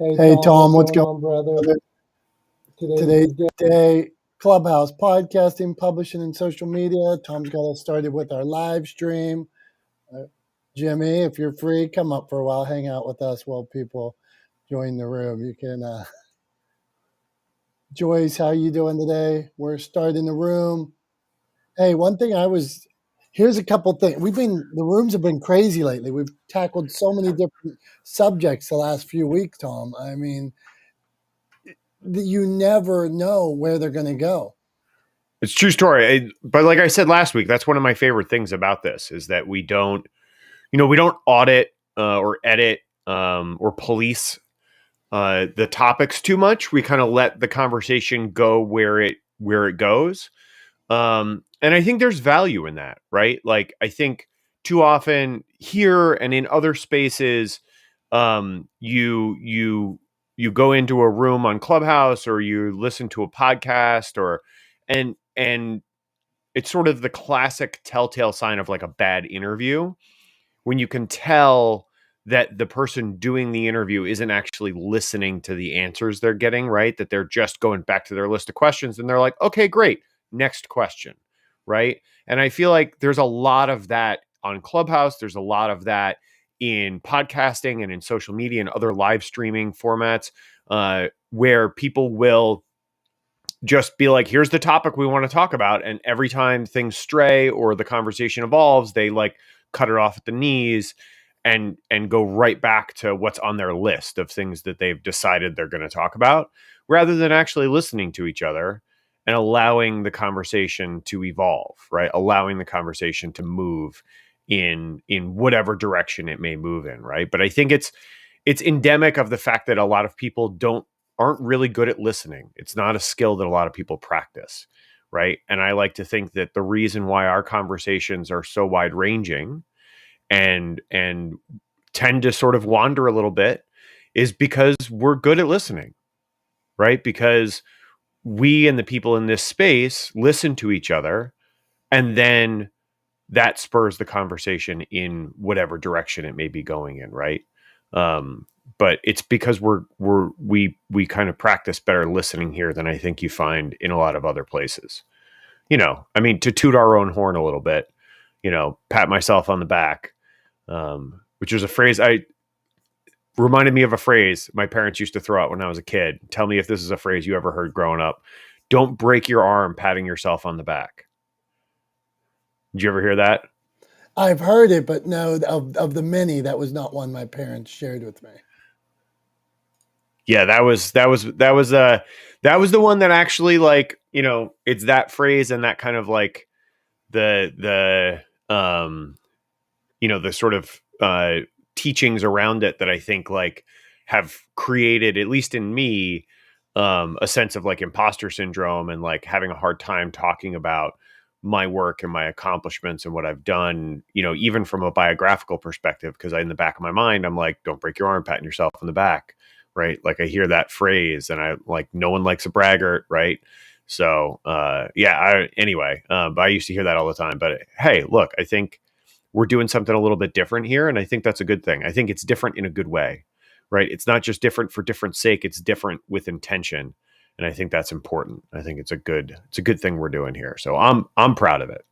Hey, Tom, what's going on, brother? Today's the day. Clubhouse, podcasting, publishing, and social media. Tom's got us started with our live stream. Uh, Jimmy, if you're free, come up for a while, hang out with us while people join the room. You can. Joyce, how you doing today? We're starting the room. Hey, one thing here's a couple things. The rooms have been crazy lately. We've tackled so many different subjects the last few weeks, Tom. I mean, you never know where they're going to go. It's a true story. But like I said last week, that's one of my favorite things about this is that we don't audit or edit or police the topics too much. We kind of let the conversation go where it goes. And I think there's value in that, right? Like I think too often here and in other spaces, you go into a room on Clubhouse or you listen to a podcast and it's sort of the classic telltale sign of like a bad interview when you can tell that the person doing the interview isn't actually listening to the answers they're getting, right? That they're just going back to their list of questions and they're like, okay, great. Next question. Right. And I feel like there's a lot of that on Clubhouse. There's a lot of that in podcasting and in social media and other live streaming formats where people will just be like, here's the topic we want to talk about. And every time things stray or the conversation evolves, they like cut it off at the knees and go right back to what's on their list of things that they've decided they're going to talk about, rather than actually listening to each other and allowing the conversation to evolve, right? Allowing the conversation to move in whatever direction it may move in, right? But I think it's endemic of the fact that a lot of people aren't really good at listening. It's not a skill that a lot of people practice, right? And I like to think that the reason why our conversations are so wide ranging and tend to sort of wander a little bit is because we're good at listening, right? Because we and the people in this space listen to each other, and then that spurs the conversation in whatever direction it may be going in, right? But it's because we kind of practice better listening here than I think you find in a lot of other places. I mean, to toot our own horn a little bit, pat myself on the back, which was a phrase reminded me of a phrase my parents used to throw out when I was a kid. Tell me if this is a phrase you ever heard growing up. Don't break your arm patting yourself on the back. Did you ever hear that? I've heard it, but no, of the many, that was not one my parents shared with me. Yeah, that was the one that actually, like, it's that phrase and that kind of like the sort of teachings around it that I think like have created, at least in me, a sense of like imposter syndrome and like having a hard time talking about my work and my accomplishments and what I've done, even from a biographical perspective, because in the back of my mind, I'm like, don't break your arm patting yourself on the back, right? Like I hear that phrase and I like, no one likes a braggart, right? So, anyway, but I used to hear that all the time. But hey, look, I think we're doing something a little bit different here. And I think that's a good thing. I think it's different in a good way, right? It's not just different for different sake. It's different with intention. And I think that's important. I think it's a good thing we're doing here. So I'm proud of it.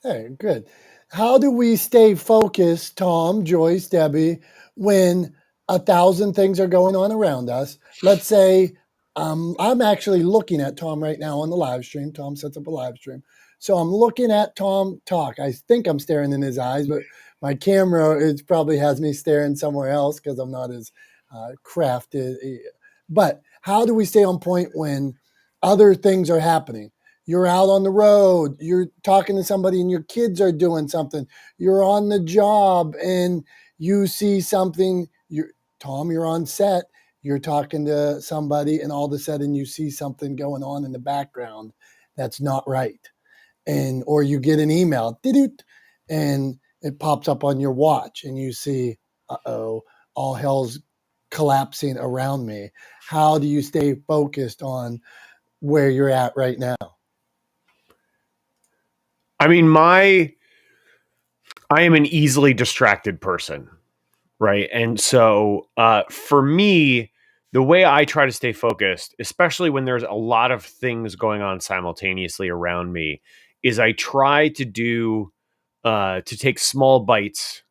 Hey, good. How do we stay focused, Tom, Joyce, Debbie, when 1,000 things are going on around us? Let's say I'm actually looking at Tom right now on the live stream. Tom sets up a live stream. So I'm looking at Tom talk. I think I'm staring in his eyes, but my camera probably has me staring somewhere else because I'm not as crafted. But how do we stay on point when other things are happening? You're out on the road, you're talking to somebody and your kids are doing something. You're on the job and you see something. Tom, you're on set, you're talking to somebody and all of a sudden you see something going on in the background that's not right. Or you get an email, and it pops up on your watch and you see, all hell's collapsing around me. How do you stay focused on where you're at right now? I mean, I am an easily distracted person, right? And so for me, the way I try to stay focused, especially when there's a lot of things going on simultaneously around me, is I try to take small bites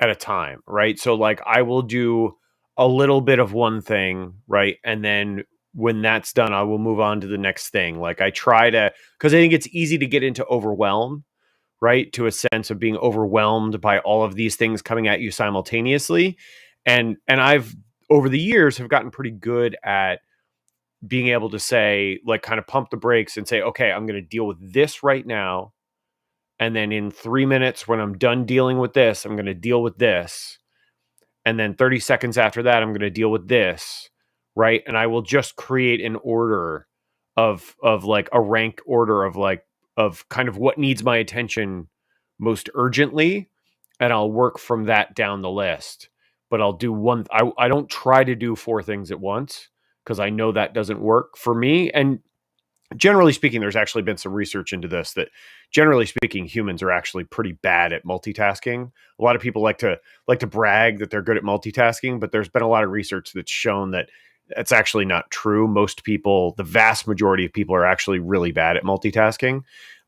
at a time, right? So like I will do a little bit of one thing, right? And then when that's done, I will move on to the next thing. Like I try to, because I think it's easy to get into overwhelm, right? To a sense of being overwhelmed by all of these things coming at you simultaneously. And I've over the years have gotten pretty good at being able to say, like, kind of pump the brakes and say, okay, I'm going to deal with this right now. And then in 3 minutes, when I'm done dealing with this, I'm going to deal with this. And then 30 seconds after that, I'm going to deal with this. Right. And I will just create an order of like a rank order of like, of kind of what needs my attention most urgently. And I'll work from that down the list. But I'll do I don't try to do four things at once because I know that doesn't work for me. And generally speaking, there's actually been some research into this that generally speaking, humans are actually pretty bad at multitasking. A lot of people like to brag that they're good at multitasking, but there's been a lot of research that's shown that that's actually not true. Most people, the vast majority of people, are actually really bad at multitasking.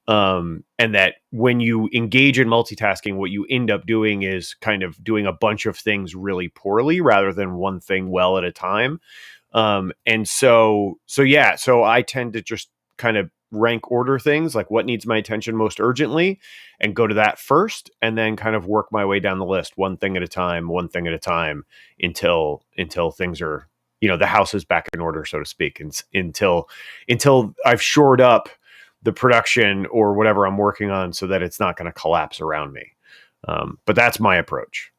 And that when you engage in multitasking, what you end up doing is kind of doing a bunch of things really poorly rather than one thing well at a time. And so yeah, so I tend to just kind of rank order things like what needs my attention most urgently and go to that first and then kind of work my way down the list one thing at a time until things are, the house is back in order, so to speak, and until I've shored up the production or whatever I'm working on so that it's not going to collapse around me. But that's my approach.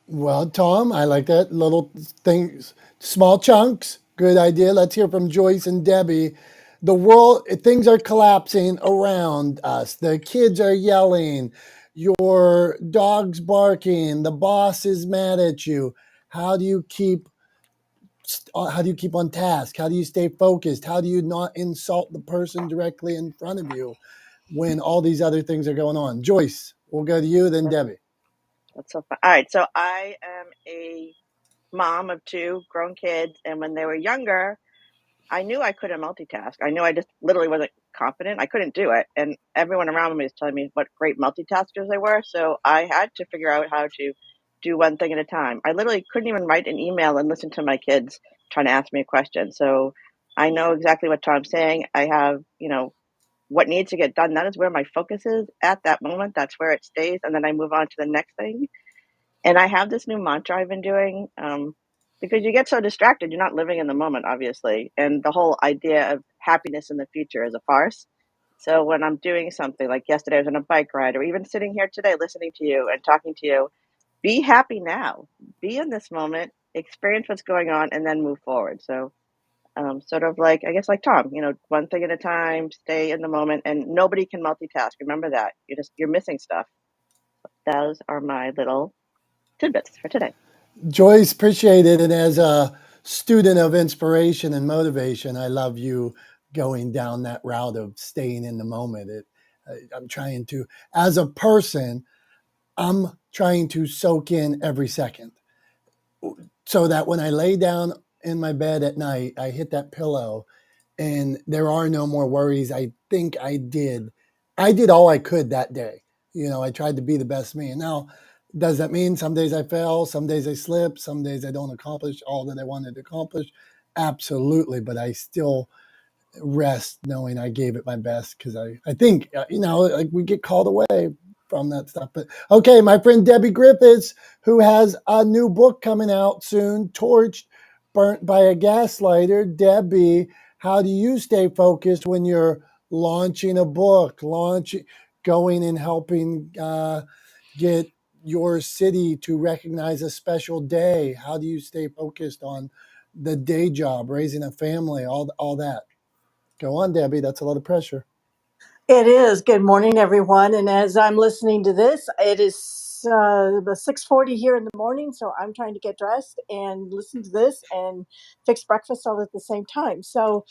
Well, Tom, I like that little things, small chunks. Good idea. Let's hear from Joyce and Debbie. The world, things are collapsing around us. The kids are yelling. Your dog's barking. The boss is mad at you. How do you keep how do you keep on task? How do you stay focused? How do you not insult the person directly in front of you when all these other things are going on? Joyce, we'll go to you, then Debbie. That's so fun. All right, so I am a mom of two grown kids, and when they were younger, I knew I couldn't multitask. I knew I just literally wasn't confident. I couldn't do it, and everyone around me was telling me what great multitaskers they were. So I had to figure out how to do one thing at a time. I literally couldn't even write an email and listen to my kids trying to ask me a question. So I know exactly what Tom's saying. I have, what needs to get done. That is where my focus is at that moment. That's where it stays, and then I move on to the next thing. And I have this new mantra I've been doing, because you get so distracted, you're not living in the moment, obviously. And the whole idea of happiness in the future is a farce. So when I'm doing something like yesterday, I was on a bike ride, or even sitting here today listening to you and talking to you, be happy now, be in this moment, experience what's going on, and then move forward. So, sort of like, I guess, like Tom, one thing at a time, stay in the moment, and nobody can multitask. Remember that. You're missing stuff. Those are my little tidbits for today. Joyce, appreciate it. And as a student of inspiration and motivation, I love you going down that route of staying in the moment. I'm trying to, as a person, I'm trying to soak in every second so that when I lay down in my bed at night, I hit that pillow and there are no more worries. I think I did all I could that day. I tried to be the best me. And now, does that mean some days I fail, some days I slip, some days I don't accomplish all that I wanted to accomplish? Absolutely. But I still rest knowing I gave it my best because I think, like we get called away from that stuff. But okay, my friend Debbie Griffiths, who has a new book coming out soon, Torched, Burnt by a Gaslighter. Debbie, how do you stay focused when you're launching a book, going and helping get your city to recognize a special day? How do you stay focused on the day job, raising a family, all that? Go on, Debbie. That's a lot of pressure. It is. Good morning, everyone. And as I'm listening to this, it is the 6:40 here in the morning, so I'm trying to get dressed and listen to this and fix breakfast all at the same time. So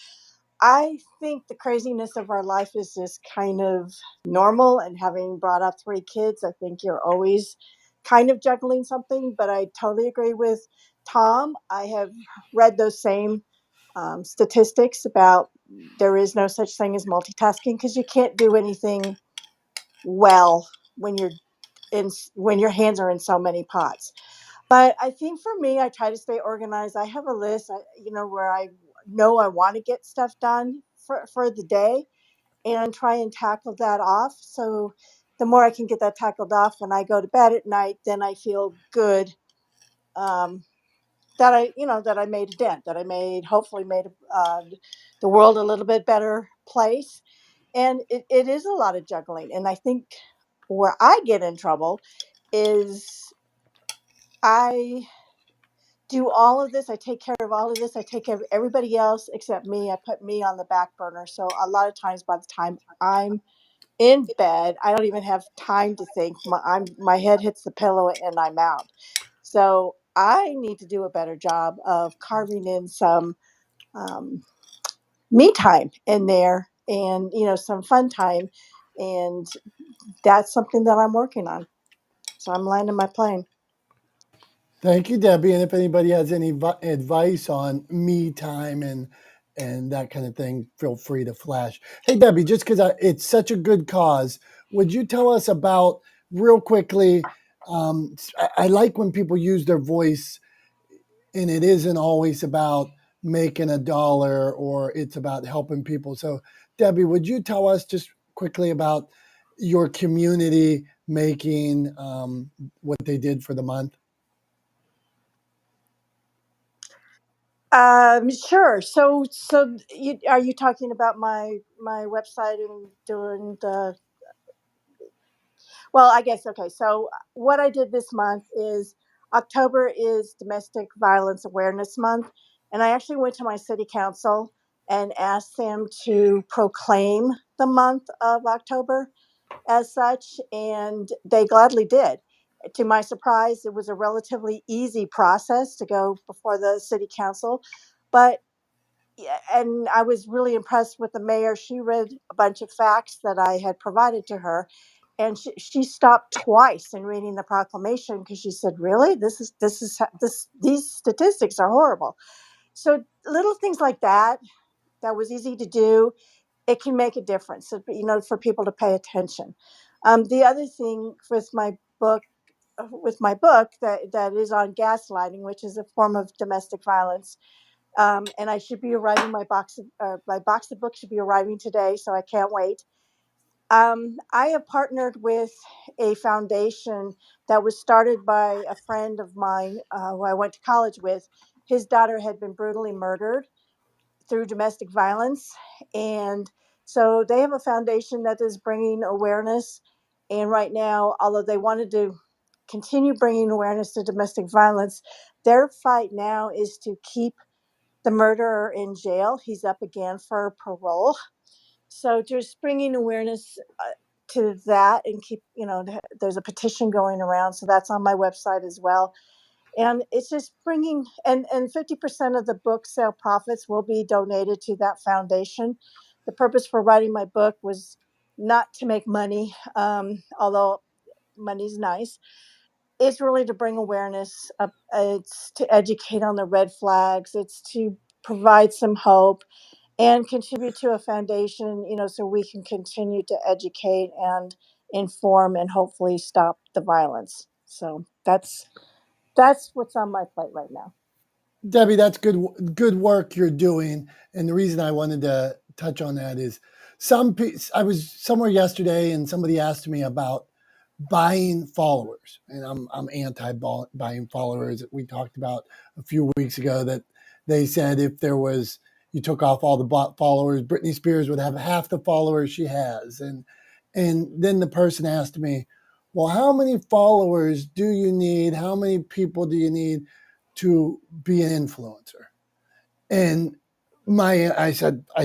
I think the craziness of our life is just kind of normal. And having brought up three kids, I think you're always kind of juggling something, but I totally agree with Tom. I have read those same statistics about there is no such thing as multitasking because you can't do anything well when when your hands are in so many pots. But I think for me, I try to stay organized. I have a list, where I know I want to get stuff done for the day and try and tackle that off. So the more I can get that tackled off when I go to bed at night, then I feel good, that I made a dent, that I hopefully made the world a little bit better place. And it is a lot of juggling. And I think where I get in trouble is I do all of this. I take care of all of this. I take care of everybody else except me. I put me on the back burner. So a lot of times by the time I'm in bed, I don't even have time to think. My head hits the pillow and I'm out. So I need to do a better job of carving in some um, me time in there, and some fun time, and that's something that I'm working on. So I'm landing my plane. Thank you, Debbie. And if anybody has any advice on me time and that kind of thing, feel free to flash. Hey, Debbie, just because it's such a good cause, would you tell us about real quickly? I like when people use their voice, and it isn't always about making a dollar or it's about helping people. So, Debbie, would you tell us just quickly about your community making what they did for the month? Sure. So are you talking about my website and doing the? Well, I guess okay. So what I did this month is October is Domestic Violence Awareness Month, and I actually went to my city council and asked them to proclaim the month of October as such, and they gladly did. To my surprise, it was a relatively easy process to go before the city council, but yeah, and I was really impressed with the mayor. She read a bunch of facts that I had provided to her, and she stopped twice in reading the proclamation because she said, "Really, these statistics are horrible." So little things like that was easy to do. It can make a difference, for people to pay attention. The other thing with my book that is on gaslighting, which is a form of domestic violence, and I should be arriving. My box of books should be arriving today, so I can't wait. I have partnered with a foundation that was started by a friend of mine who I went to college with. His daughter had been brutally murdered through domestic violence, and so they have a foundation that is bringing awareness. And right now, although they wanted to continue bringing awareness to domestic violence, their fight now is to keep the murderer in jail. He's up again for parole. So just bringing awareness to that, and there's a petition going around. So that's on my website as well. And it's just bringing, and 50% of the book sale profits will be donated to that foundation. The purpose for writing my book was not to make money, although money's nice. It's really to bring awareness. It's to educate on the red flags. It's to provide some hope and contribute to a foundation, so we can continue to educate and inform and hopefully stop the violence. So that's what's on my plate right now. Debbie, that's good work you're doing. And the reason I wanted to touch on that is I was somewhere yesterday and somebody asked me about buying followers, and I'm anti buying followers. We talked about a few weeks ago that they said if you took off all the bot followers, Britney Spears would have half the followers she has. And then the person asked me, well, how many followers do you need? How many people do you need to be an influencer? And I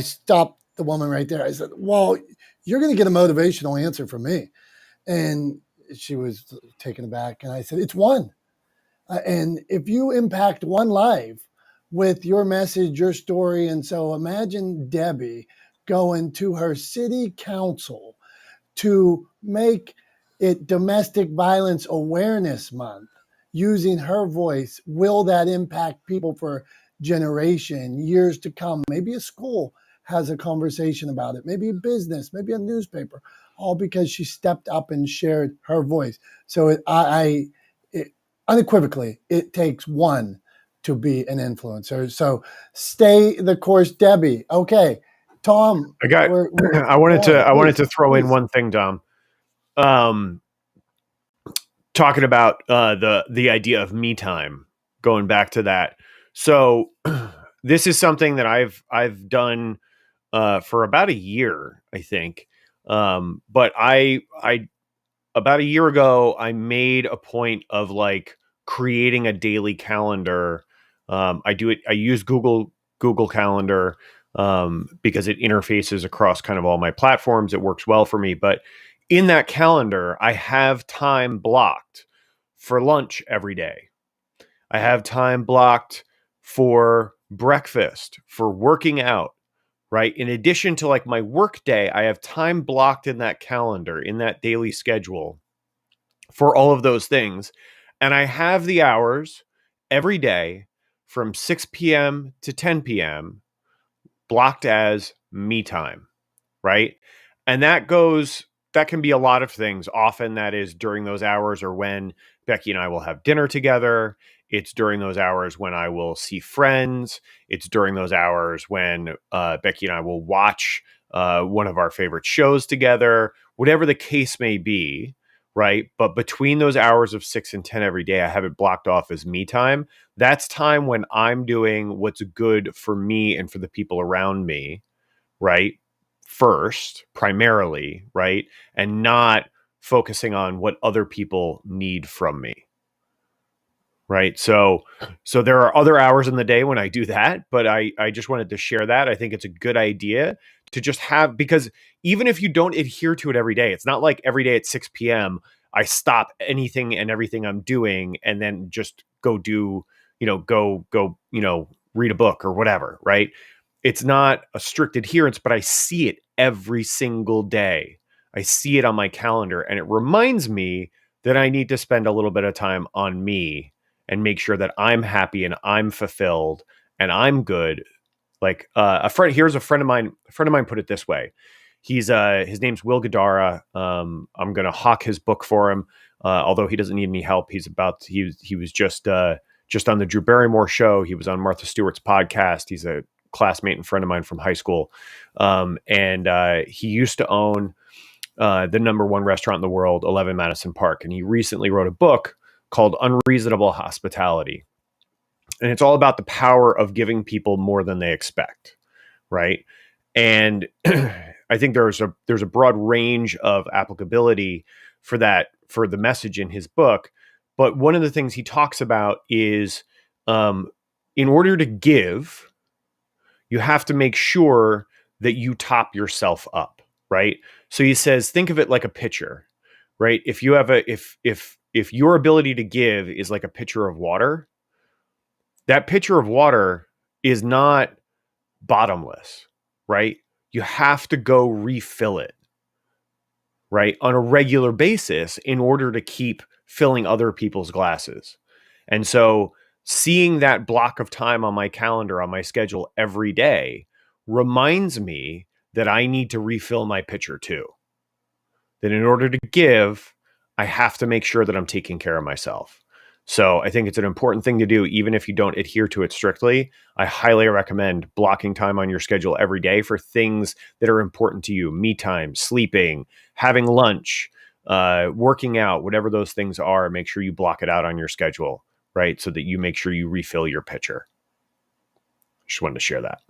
stopped the woman right there. I said, well, you're going to get a motivational answer from me. And she was taken aback. And I said, it's one. And if you impact one life with your message, your story, and so imagine Debbie going to her city council to make Domestic Violence Awareness Month, using her voice. Will that impact people for generation, years to come? Maybe a school has a conversation about it, maybe a business, maybe a newspaper, all because she stepped up and shared her voice. So unequivocally, it takes one to be an influencer. So stay the course, Debbie. Okay, Tom, I got. we're I wanted go on, to. I wanted please, to throw in please. one thing, Dom. Talking about the idea of me time. Going back to that. So this is something that I've done for about a year, I think. But I about a year ago, I made a point of like creating a daily calendar. I do it. I use Google Calendar because it interfaces across kind of all my platforms. It works well for me. But in that calendar, I have time blocked for lunch every day. I have time blocked for breakfast, for working out, right? In addition to like my work day, I have time blocked in that calendar, in that daily schedule for all of those things. And I have the hours every day from 6 p.m. to 10 p.m. blocked as me time, right? And that can be a lot of things. Often that is during those hours or when Becky and I will have dinner together. It's during those hours when I will see friends. It's during those hours when Becky and I will watch one of our favorite shows together, whatever the case may be, right? But between those hours of 6 and 10 every day, I have it blocked off as me time. That's time when I'm doing what's good for me and for the people around me, right? First, primarily, right? And not focusing on what other people need from me. Right. So there are other hours in the day when I do that, but I just wanted to share that. I think it's a good idea to just have, because even if you don't adhere to it every day, it's not like every day at 6 p.m. I stop anything and everything I'm doing and then just go do, go, read a book or whatever. Right. It's not a strict adherence, but I see it every single day. I see it on my calendar and it reminds me that I need to spend a little bit of time on me and make sure that I'm happy and I'm fulfilled and I'm good. Like here's a friend of mine. A friend of mine put it this way. His name's Will Gadara. I'm gonna hawk his book for him. Although he doesn't need any help. He was just on the Drew Barrymore show. He was on Martha Stewart's podcast. He's a classmate and friend of mine from high school. And he used to own the number one restaurant in the world, 11 Madison Park. And he recently wrote a book called Unreasonable Hospitality. And it's all about the power of giving people more than they expect, right? And I think there's a broad range of applicability for that, for the message in his book. But one of the things he talks about is in order to give, you have to make sure that you top yourself up, right? So he says, think of it like a pitcher, right? If you have if your ability to give is like a pitcher of water, that pitcher of water is not bottomless, right? You have to go refill it, right? On a regular basis in order to keep filling other people's glasses. And so seeing that block of time on my calendar, on my schedule every day reminds me that I need to refill my pitcher too. That in order to give, I have to make sure that I'm taking care of myself. So I think it's an important thing to do, even if you don't adhere to it strictly. I highly recommend blocking time on your schedule every day for things that are important to you: me time, sleeping, having lunch, working out, whatever those things are. Make sure you block it out on your schedule, right? So that you make sure you refill your pitcher. Just wanted to share that.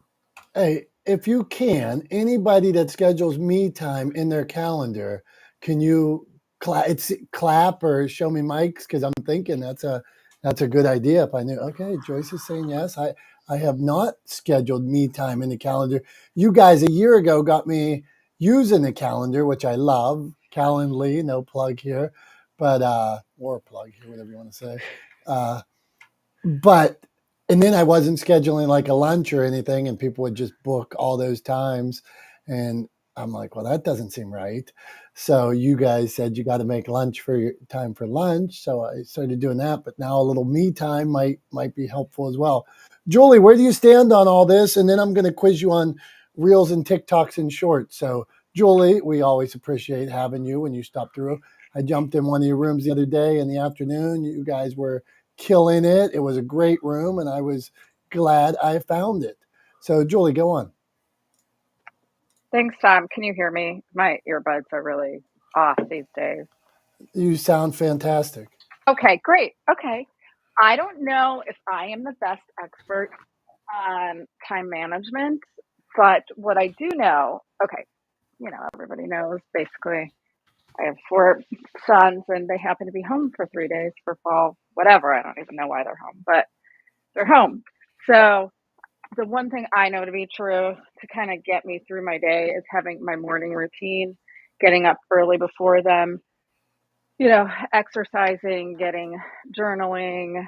Hey, if you can, anybody that schedules me time in their calendar, can you clap or show me mics? Because I'm thinking that's a good idea. If I knew, okay, Joyce is saying yes. I have not scheduled me time in the calendar. You guys a year ago got me using the calendar, which I love. Calendly, no plug here, but or plug here, whatever you want to say. But and then I wasn't scheduling like a lunch or anything, and people would just book all those times, and I'm like, well, that doesn't seem right. So you guys said you got to make lunch for your time for lunch. So I started doing that, but now a little me time might be helpful as well. Julie, where do you stand on all this? And then I'm going to quiz you on reels and TikToks and shorts. So Julie, we always appreciate having you when you stop through. I jumped in one of your rooms the other day in the afternoon. You guys were killing it. It was a great room, and I was glad I found it. So Julie, go on. Thanks, Tom. Can you hear me? My earbuds are really off these days. You sound fantastic. Okay, great. Okay. I don't know if I am the best expert on time management, but what I do know, okay, everybody knows basically I have 4 sons and they happen to be home for 3 days for fall, whatever. I don't even know why they're home, but they're home. So the one thing I know to be true to kind of get me through my day is having my morning routine, getting up early before them, exercising, journaling,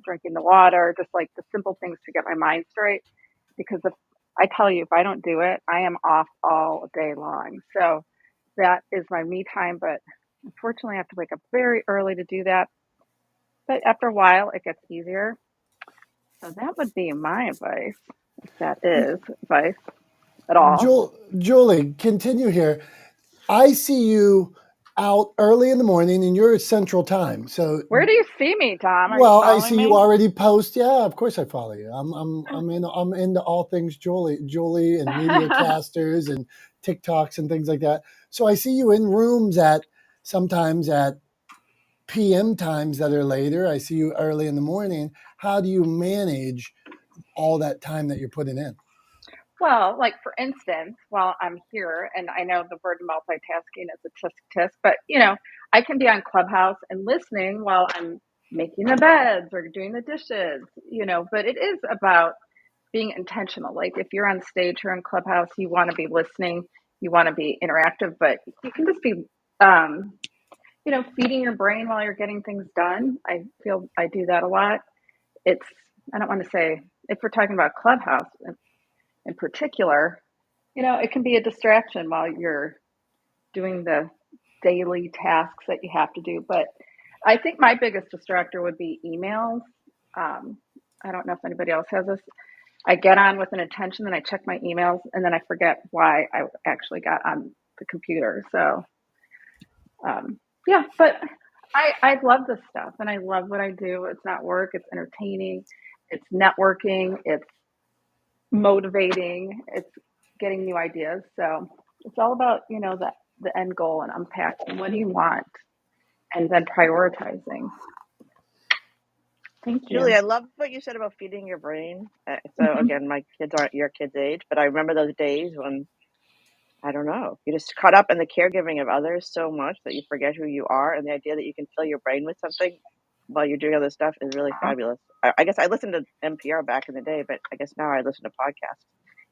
drinking the water, just like the simple things to get my mind straight. Because I tell you, if I don't do it, I am off all day long. So that is my me time. But unfortunately, I have to wake up very early to do that. But after a while, it gets easier. So that would be my advice, if that is advice at all. Julie, continue here. I see you out early in the morning and you're Central Time. So Where do you see me, Tom? Are you well, I following see me? you already post. Yeah, of course I follow you. I'm into all things Julie and media casters and TikToks and things like that. So I see you in rooms sometimes at PM times that are later. I see you early in the morning. How do you manage all that time that you're putting in? Well, like for instance, while I'm here, and I know the word multitasking is a tisk tisk, but I can be on Clubhouse and listening while I'm making the beds or doing the dishes, but it is about being intentional. Like if you're on stage here in Clubhouse, you want to be listening, you want to be interactive, but you can just be, feeding your brain while you're getting things done. I feel I do that a lot. I don't want to say, if we're talking about Clubhouse in particular, it can be a distraction while you're doing the daily tasks that you have to do. But I think my biggest distractor would be emails. I don't know if anybody else has this. I get on with an intention and I check my emails and then I forget why I actually got on the computer. So, yeah, but I love this stuff and I love what I do. It's not work, it's entertaining, it's networking, it's motivating, it's getting new ideas. So it's all about, the end goal and unpacking what do you want and then prioritizing. Thank you. Julie, I love what you said about feeding your brain. So again, my kids aren't your kids' age, but I remember those days when, I don't know, you just caught up in the caregiving of others so much that you forget who you are. And the idea that you can fill your brain with something while you're doing other stuff is really fabulous. I guess I listened to NPR back in the day, but I guess now I listen to podcasts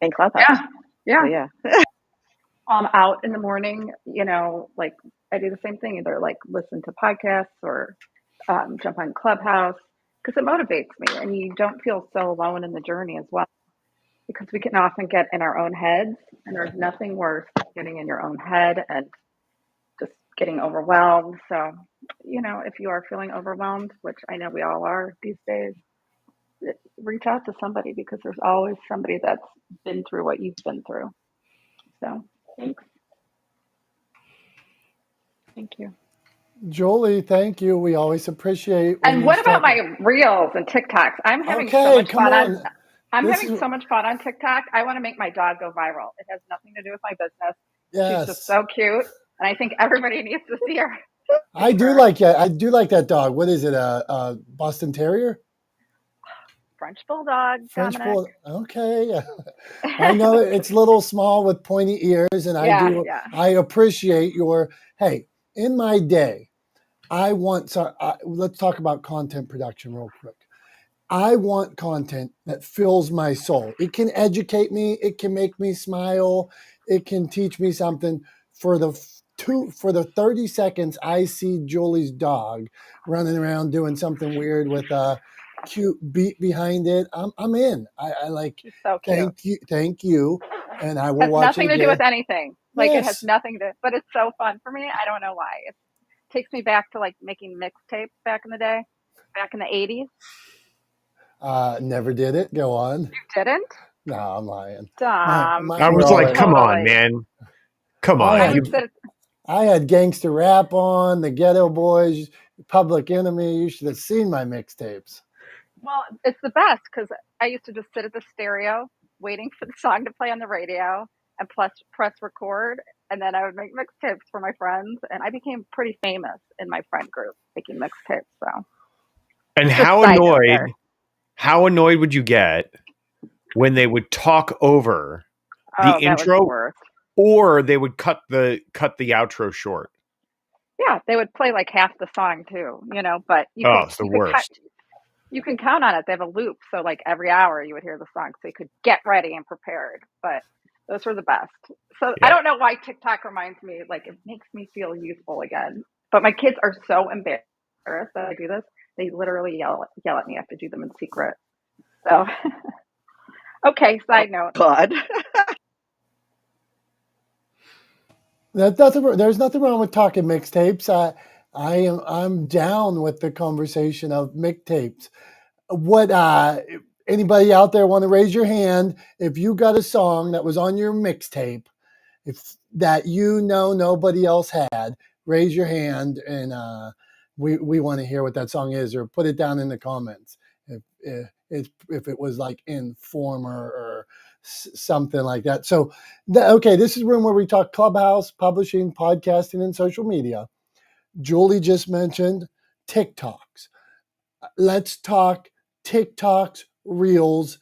and Clubhouse. Yeah. So, yeah. Out in the morning, like I do the same thing, either like listen to podcasts or jump on Clubhouse because it motivates me and you don't feel so alone in the journey as well, because we can often get in our own heads and there's nothing worse than getting in your own head and just getting overwhelmed. So, if you are feeling overwhelmed, which I know we all are these days, reach out to somebody because there's always somebody that's been through what you've been through. So thanks. Thank you. Julie, thank you. We always appreciate. And what about my reels and TikToks? I'm having so much fun on. I'm having so much fun on TikTok. I want to make my dog go viral. It has nothing to do with my business. Yes. She's just so cute, and I think everybody needs to see her. I do like that dog. What is it? A Boston Terrier? French Bulldog. French Dominick. Bulldog. Okay. I know it's little small with pointy ears, and I appreciate your. Hey, in my day, let's talk about content production real quick. I want content that fills my soul. It can educate me. It can make me smile. It can teach me something. For the 30 seconds I see Julie's dog running around doing something weird with a cute beat behind it, I'm in. I like. She's so cute. Thank you, and I will watch it again. Nothing to do with anything. Like it has Yes. nothing to, but it's so fun for me. I don't know why. It takes me back to like making mixtapes back in the day, back in the 80s. Never did it. Go on. You didn't? No, I'm lying. Dom, I We're was all like, right. come on, totally. man. Come I on. I had would sit. I had gangster rap on, the Ghetto Boys, Public Enemy. You should have seen my mixtapes. Well, it's the best because I used to just sit at the stereo waiting for the song to play on the radio and plus press record. And then I would make mixtapes for my friends. And I became pretty famous in my friend group making mixtapes. So And just side note there. how annoyed would you get when they would talk over the Oh, that was the intro worst. or they would cut the outro short? Yeah, they would play like half the song too, but Oh, it's the worst. you can count on it. They have a loop. So like every hour you would hear the song so you could get ready and prepared. But those were the best. So I Yeah. don't know why TikTok reminds me, like it makes me feel youthful again. But my kids are so embarrassed that I do this. They literally yell at me. I have to do them in secret. So okay, side note. God. There's nothing wrong with talking mixtapes. I'm down with the conversation of mixtapes. What anybody out there want to raise your hand if you got a song that was on your mixtape, if that nobody else had? Raise your hand, and we want to hear what that song is, or put it down in the comments. If it was like Informer or something like that. So, okay, this is a room where we talk Clubhouse, publishing, podcasting, and social media. Julie just mentioned TikToks. Let's talk TikToks, Reels,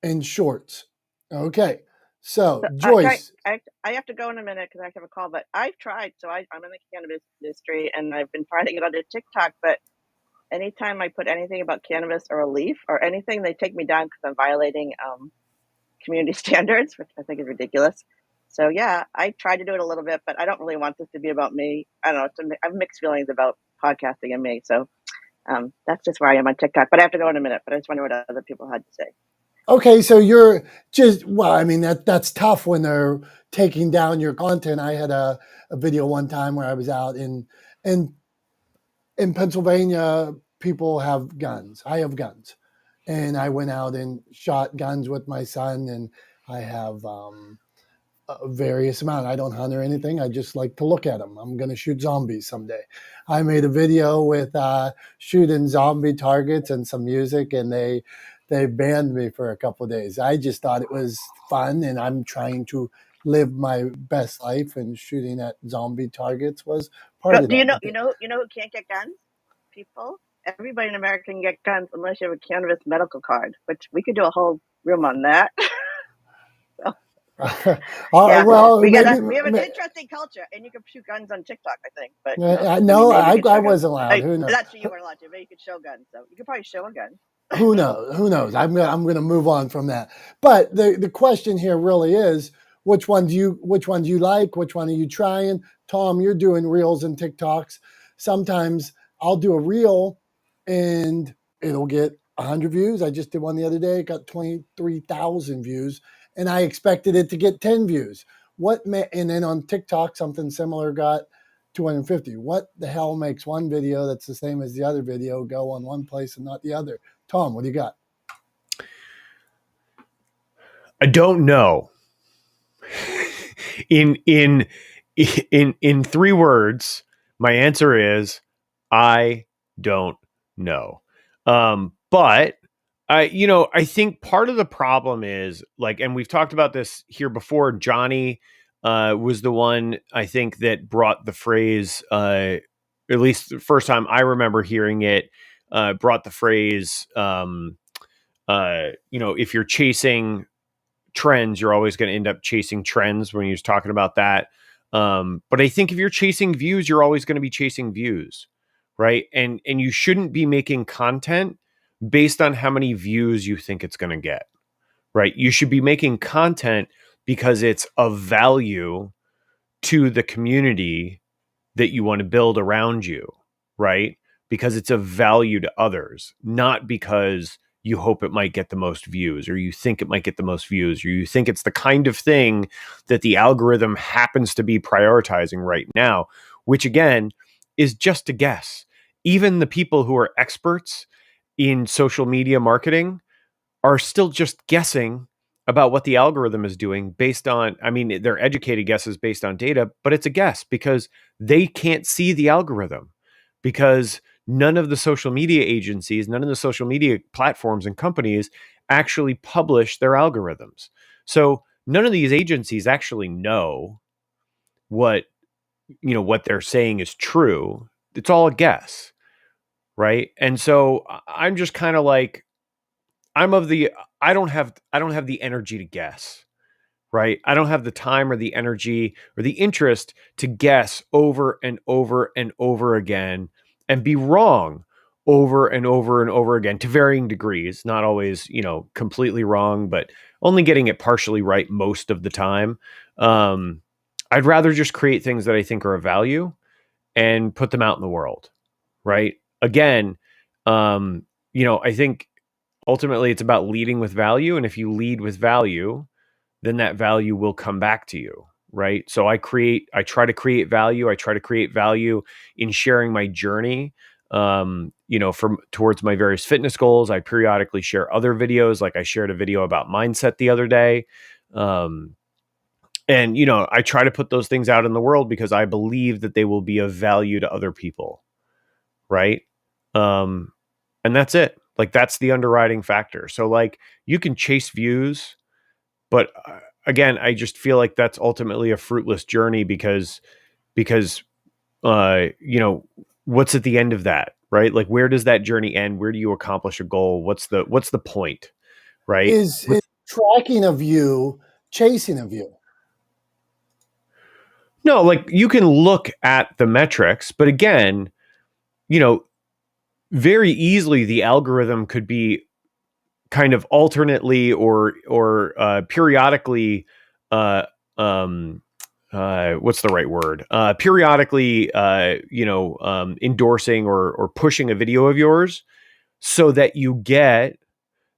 and Shorts. Okay, so Joyce. I have to go in a minute because I have a call, but I've tried. So I'm in the cannabis industry and I've been finding it on TikTok, but anytime I put anything about cannabis or a leaf or anything, they take me down because I'm violating community standards, which I think is ridiculous. So yeah, I tried to do it a little bit, but I don't really want this to be about me. I don't know. I have mixed feelings about podcasting and me. So that's just where I am on TikTok. But I have to go in a minute. But I just wonder what other people had to say. Okay, so you're just I mean that's tough when they're taking down your content. I had a video one time where I was out in Pennsylvania. People have guns. I have guns, and I went out and shot guns with my son, and I have a various amount. I don't hunt or anything. I just like to look at them. I'm going to shoot zombies someday. I made a video with shooting zombie targets and some music, and they banned me for a couple of days. I just thought it was fun, and I'm trying to live my best life, and shooting at zombie targets was part of that. Do you know who can't get guns? People. Everybody in America can get guns unless you have a cannabis medical card, which we could do a whole room on that. Yeah, well, we have maybe an interesting culture, and you can shoot guns on TikTok, I think. But no, I wasn't allowed. Who knows? That's true, you weren't allowed to, but you could show guns. So you could probably show a gun. Who knows? I'm gonna move on from that. But the question here really is, which one do you like? Which one are you trying? Tom, you're doing reels and TikToks. Sometimes I'll do a reel and it'll get 100 views. I just did one the other day. It got 23,000 views, and I expected it to get 10 views. And then on TikTok, something similar got 250. What the hell makes one video that's the same as the other video go on one place and not the other? Tom, what do you got? I don't know. In 3 words, my answer is I don't know. But I think part of the problem is and we've talked about this here before. Johnny was the one I think that brought the phrase, at least the first time I remember hearing it, brought the phrase, if you're chasing trends, you're always going to end up chasing trends, when he was talking about that. But I think if you're chasing views, you're always going to be chasing views, right? And you shouldn't be making content based on how many views you think it's going to get, right? You should be making content because it's of value to the community that you want to build around you, right? Because it's of value to others, not because you hope it might get the most views, or you think it might get the most views, or you think it's the kind of thing that the algorithm happens to be prioritizing right now, which again is just a guess. Even the people who are experts in social media marketing are still just guessing about what the algorithm is doing based on, I mean, they're educated guesses based on data, but it's a guess because they can't see the algorithm, because none of the social media agencies, none of the social media platforms and companies actually publish their algorithms. So none of these agencies actually know what, what they're saying is true. It's all a guess, right? And so I'm just kind of like, I'm of the I don't have the energy to guess, right? I don't have the time or the energy or the interest to guess over and over and over again and be wrong over and over and over again to varying degrees, not always, completely wrong, but only getting it partially right most of the time. I'd rather just create things that I think are of value and put them out in the world, right? Again, I think ultimately it's about leading with value. And if you lead with value, then that value will come back to you, right? So I try to create value. I try to create value in sharing my journey, from towards my various fitness goals. I periodically share other videos. Like I shared a video about mindset the other day. And I try to put those things out in the world because I believe that they will be of value to other people, right? And that's it. Like that's the underwriting factor. So like you can chase views, but again, I just feel like that's ultimately a fruitless journey because what's at the end of that, right? Like where does that journey end? Where do you accomplish a goal? What's the point, right? Is tracking a view chasing a view? No, like you can look at the metrics, but again, very easily the algorithm could be kind of alternately or periodically what's the right word? Periodically endorsing or pushing a video of yours so that you get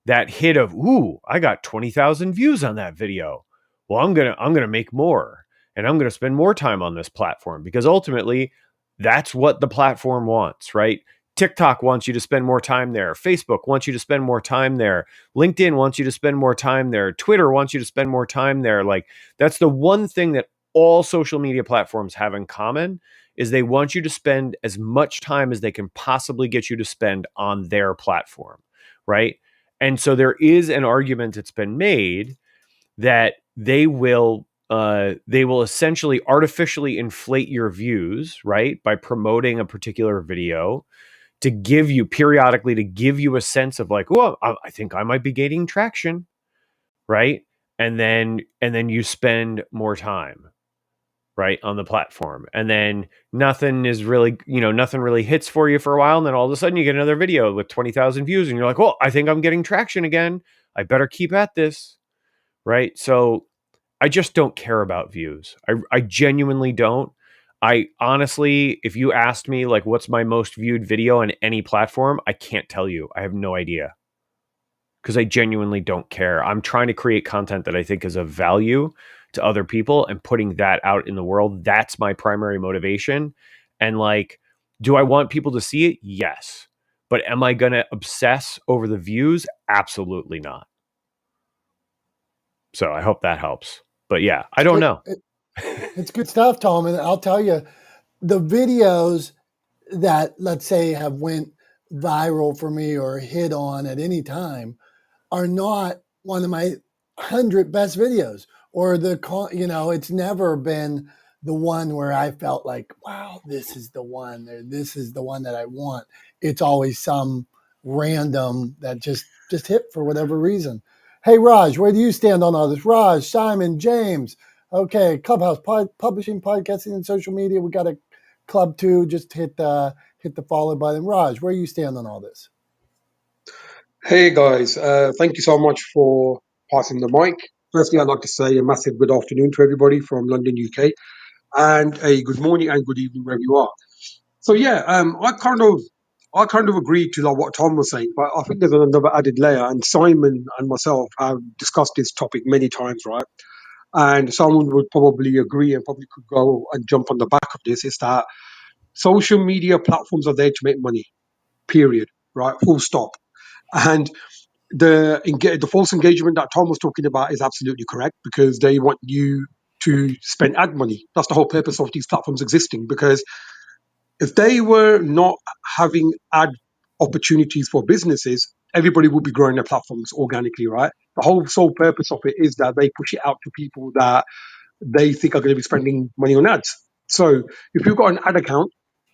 that hit of, ooh, I got 20,000 views on that video. Well, I'm going to make more, and I'm going to spend more time on this platform, because ultimately that's what the platform wants, right? TikTok wants you to spend more time there. Facebook wants you to spend more time there. LinkedIn wants you to spend more time there. Twitter wants you to spend more time there. Like that's the one thing that all social media platforms have in common, is they want you to spend as much time as they can possibly get you to spend on their platform, right? And so there is an argument that's been made that they will essentially artificially inflate your views, right, by promoting a particular video to give you a sense of like, oh, I think I might be gaining traction, right? And then you spend more time, right, on the platform, and then nothing really hits for you for a while, and then all of a sudden you get another video with 20,000 views, and you're like, well, I think I'm getting traction again. I better keep at this, right? So I just don't care about views. I genuinely don't. I honestly, if you asked me like what's my most viewed video on any platform, I can't tell you. I have no idea, because I genuinely don't care. I'm trying to create content that I think is of value to other people and putting that out in the world. That's my primary motivation. And like, do I want people to see it? Yes. But am I going to obsess over the views? Absolutely not. So I hope that helps. But yeah, I don't know. It's good stuff, Tom. And I'll tell you, the videos that, let's say, have went viral for me or hit on at any time are not one of my 100 best videos, or it's never been the one where I felt like, wow, this is the one, or this is the one that I want. It's always some random that just hit for whatever reason. Hey, Raj, where do you stand on all this? Raj, Simon, James. Okay, Clubhouse, publishing, podcasting, and social media. We got a club too. Just hit the follow button. Raj, where do you stand on all this? Hey guys, thank you so much for passing the mic. Firstly, I'd like to say a massive good afternoon to everybody from London, UK, and a good morning and good evening wherever you are. So yeah, I kind of I kind of agree to like what Tom was saying, but I think there's another added layer. And Simon and myself have discussed this topic many times, right? And someone would probably agree and probably could go and jump on the back of this. Is that social media platforms are there to make money, period, right? Full stop. And the false engagement that Tom was talking about is absolutely correct, because they want you to spend ad money. That's the whole purpose of these platforms existing. Because if they were not having ad opportunities for businesses, everybody would be growing their platforms organically, right? The whole sole purpose of it is that they push it out to people that they think are going to be spending money on ads. So if you've got an ad account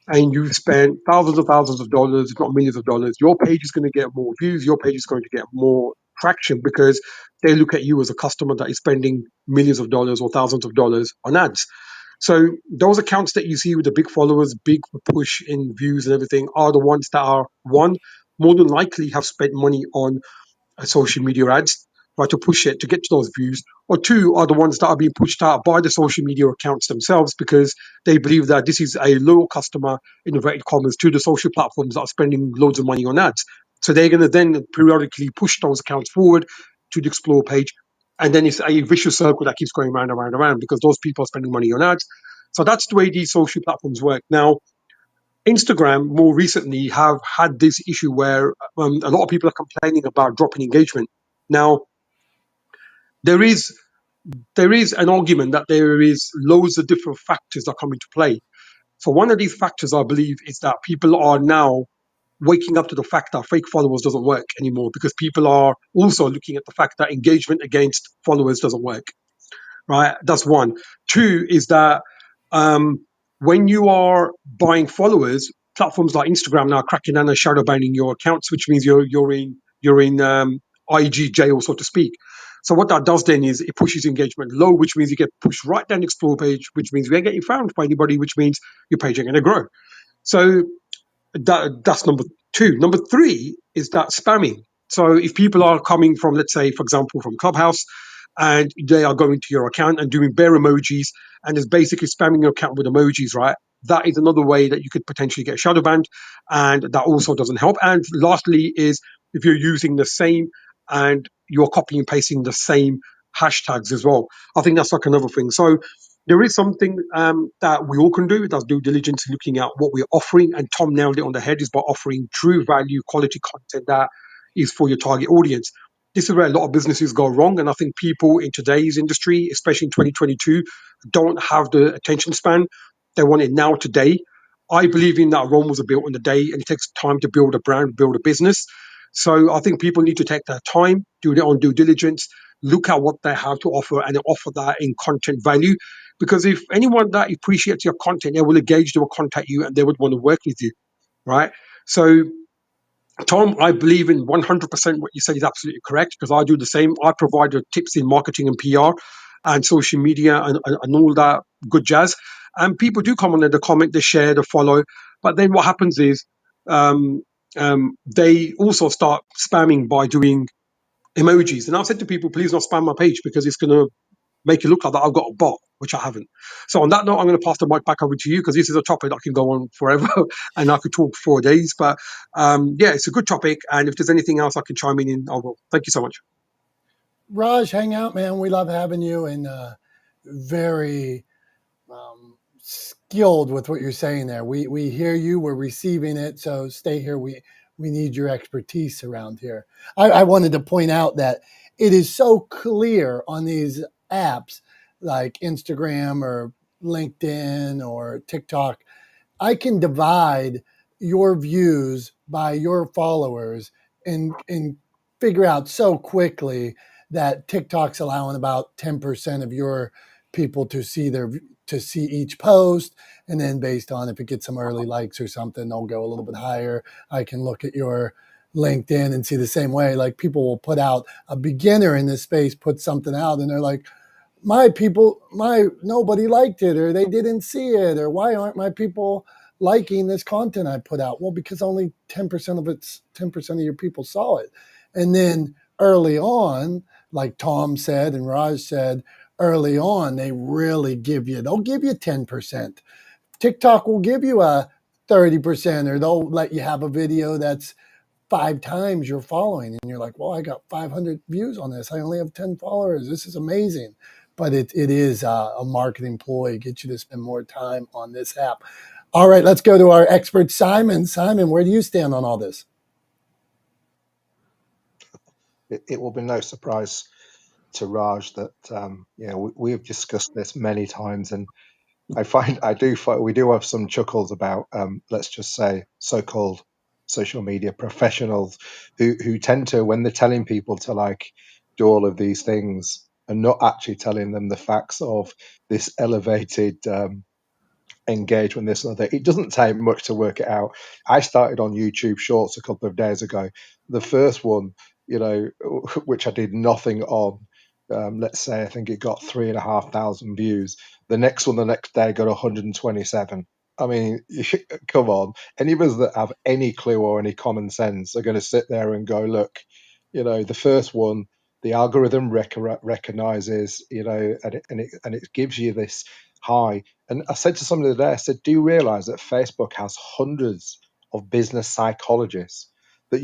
and you've spent thousands of dollars, if not millions of dollars, your page is going to get more views, your page is going to get more traction, because they look at you as a customer that is spending millions of dollars or thousands of dollars on ads. So those accounts that you see with the big followers, big push in views and everything, are the ones that are, one, more than likely have spent money on social media ads, right, to push it to get to those views, or two, are the ones that are being pushed out by the social media accounts themselves, because they believe that this is a loyal customer, in inverted commas, to the social platforms that are spending loads of money on ads. So they're going to then periodically push those accounts forward to the explore page, and then it's a vicious circle that keeps going round and round and round, because those people are spending money on ads. So that's the way these social platforms work. Now, Instagram more recently have had this issue where a lot of people are complaining about dropping engagement. Now, there is an argument that there is loads of different factors that come into play. So one of these factors, I believe, is that people are now waking up to the fact that fake followers doesn't work anymore, because people are also looking at the fact that engagement against followers doesn't work. Right? That's one. Two is that um, when you are buying followers, platforms like Instagram now are cracking down and shadow banning your accounts, which means you're in IG jail, so to speak. So what that does then is it pushes engagement low, which means you get pushed right down the explore page, which means you ain't getting found by anybody, which means your page ain't going to grow. So that's number two. Number three is that spamming. So if people are coming from, let's say, for example, from Clubhouse, and they are going to your account and doing bare emojis, and is basically spamming your account with emojis, right? That is another way that you could potentially get shadow banned, and that also doesn't help. And lastly is if you're using the same and you're copying and pasting the same hashtags as well. I think that's like another thing. So there is something that we all can do. That's due diligence, looking at what we're offering. And Tom nailed it on the head, is by offering true value, quality content that is for your target audience. This is where a lot of businesses go wrong. And I think people in today's industry, especially in 2022, don't have the attention span. They want it now, today. I believe in that Rome was built in a day, and it takes time to build a brand, build a business. So I think people need to take their time, do their own due diligence, look at what they have to offer, and offer that in content value. Because if anyone that appreciates your content, they will engage, they will contact you, and they would want to work with you, right? So Tom, I believe in 100% what you say is absolutely correct, because I do the same. I provide the tips in marketing and PR and social media and all that good jazz. And people do come on there, they comment, they share, they follow. But then what happens is they also start spamming by doing emojis. And I've said to people, please don't spam my page, because it's going to make it look like that I've got a bot, which I haven't. So on that note, I'm going to pass the mic back over to you, because this is a topic that can go on forever and I could talk for days. But yeah, it's a good topic. And if there's anything else I can chime in, I will. Thank you so much. Raj, hang out, man. We love having you, and very skilled with what you're saying there. We hear you. We're receiving it. So stay here. We need your expertise around here. I wanted to point out that it is so clear on these apps like Instagram or LinkedIn or TikTok. I can divide your views by your followers and figure out so quickly that TikTok's allowing about 10% of your people to see each post, and then based on if it gets some early likes or something, they'll go a little bit higher. I can look at your LinkedIn and see the same way. Like, people will put out, a beginner in this space put something out, and they're like, nobody liked it, or they didn't see it, or why aren't my people liking this content I put out? Well, because only 10% of your people saw it. And then early on, like Tom said and Raj said, early on, they'll give you 10%. TikTok will give you a 30%, or they'll let you have a video that's 5 times your following. And you're like, well, I got 500 views on this. I only have 10 followers. This is amazing. But it is a marketing ploy, get you to spend more time on this app. All right, let's go to our expert, Simon. Simon, where do you stand on all this? It will be no surprise to Raj that we've discussed this many times, and we do have some chuckles about let's just say so-called social media professionals who tend to, when they're telling people to like do all of these things and not actually telling them the facts of this elevated engagement, this and other. It doesn't take much to work it out. I started on YouTube Shorts a couple of days ago. The first one, which I did nothing on, let's say I think it got 3,500 views. The next one, the next day, got 127. I mean, come on. Any of us that have any clue or any common sense are going to sit there and go, look, the first one, the algorithm recognizes, and it gives you this high. And I said to somebody today, I said, do you realize that Facebook has hundreds of business psychologists that,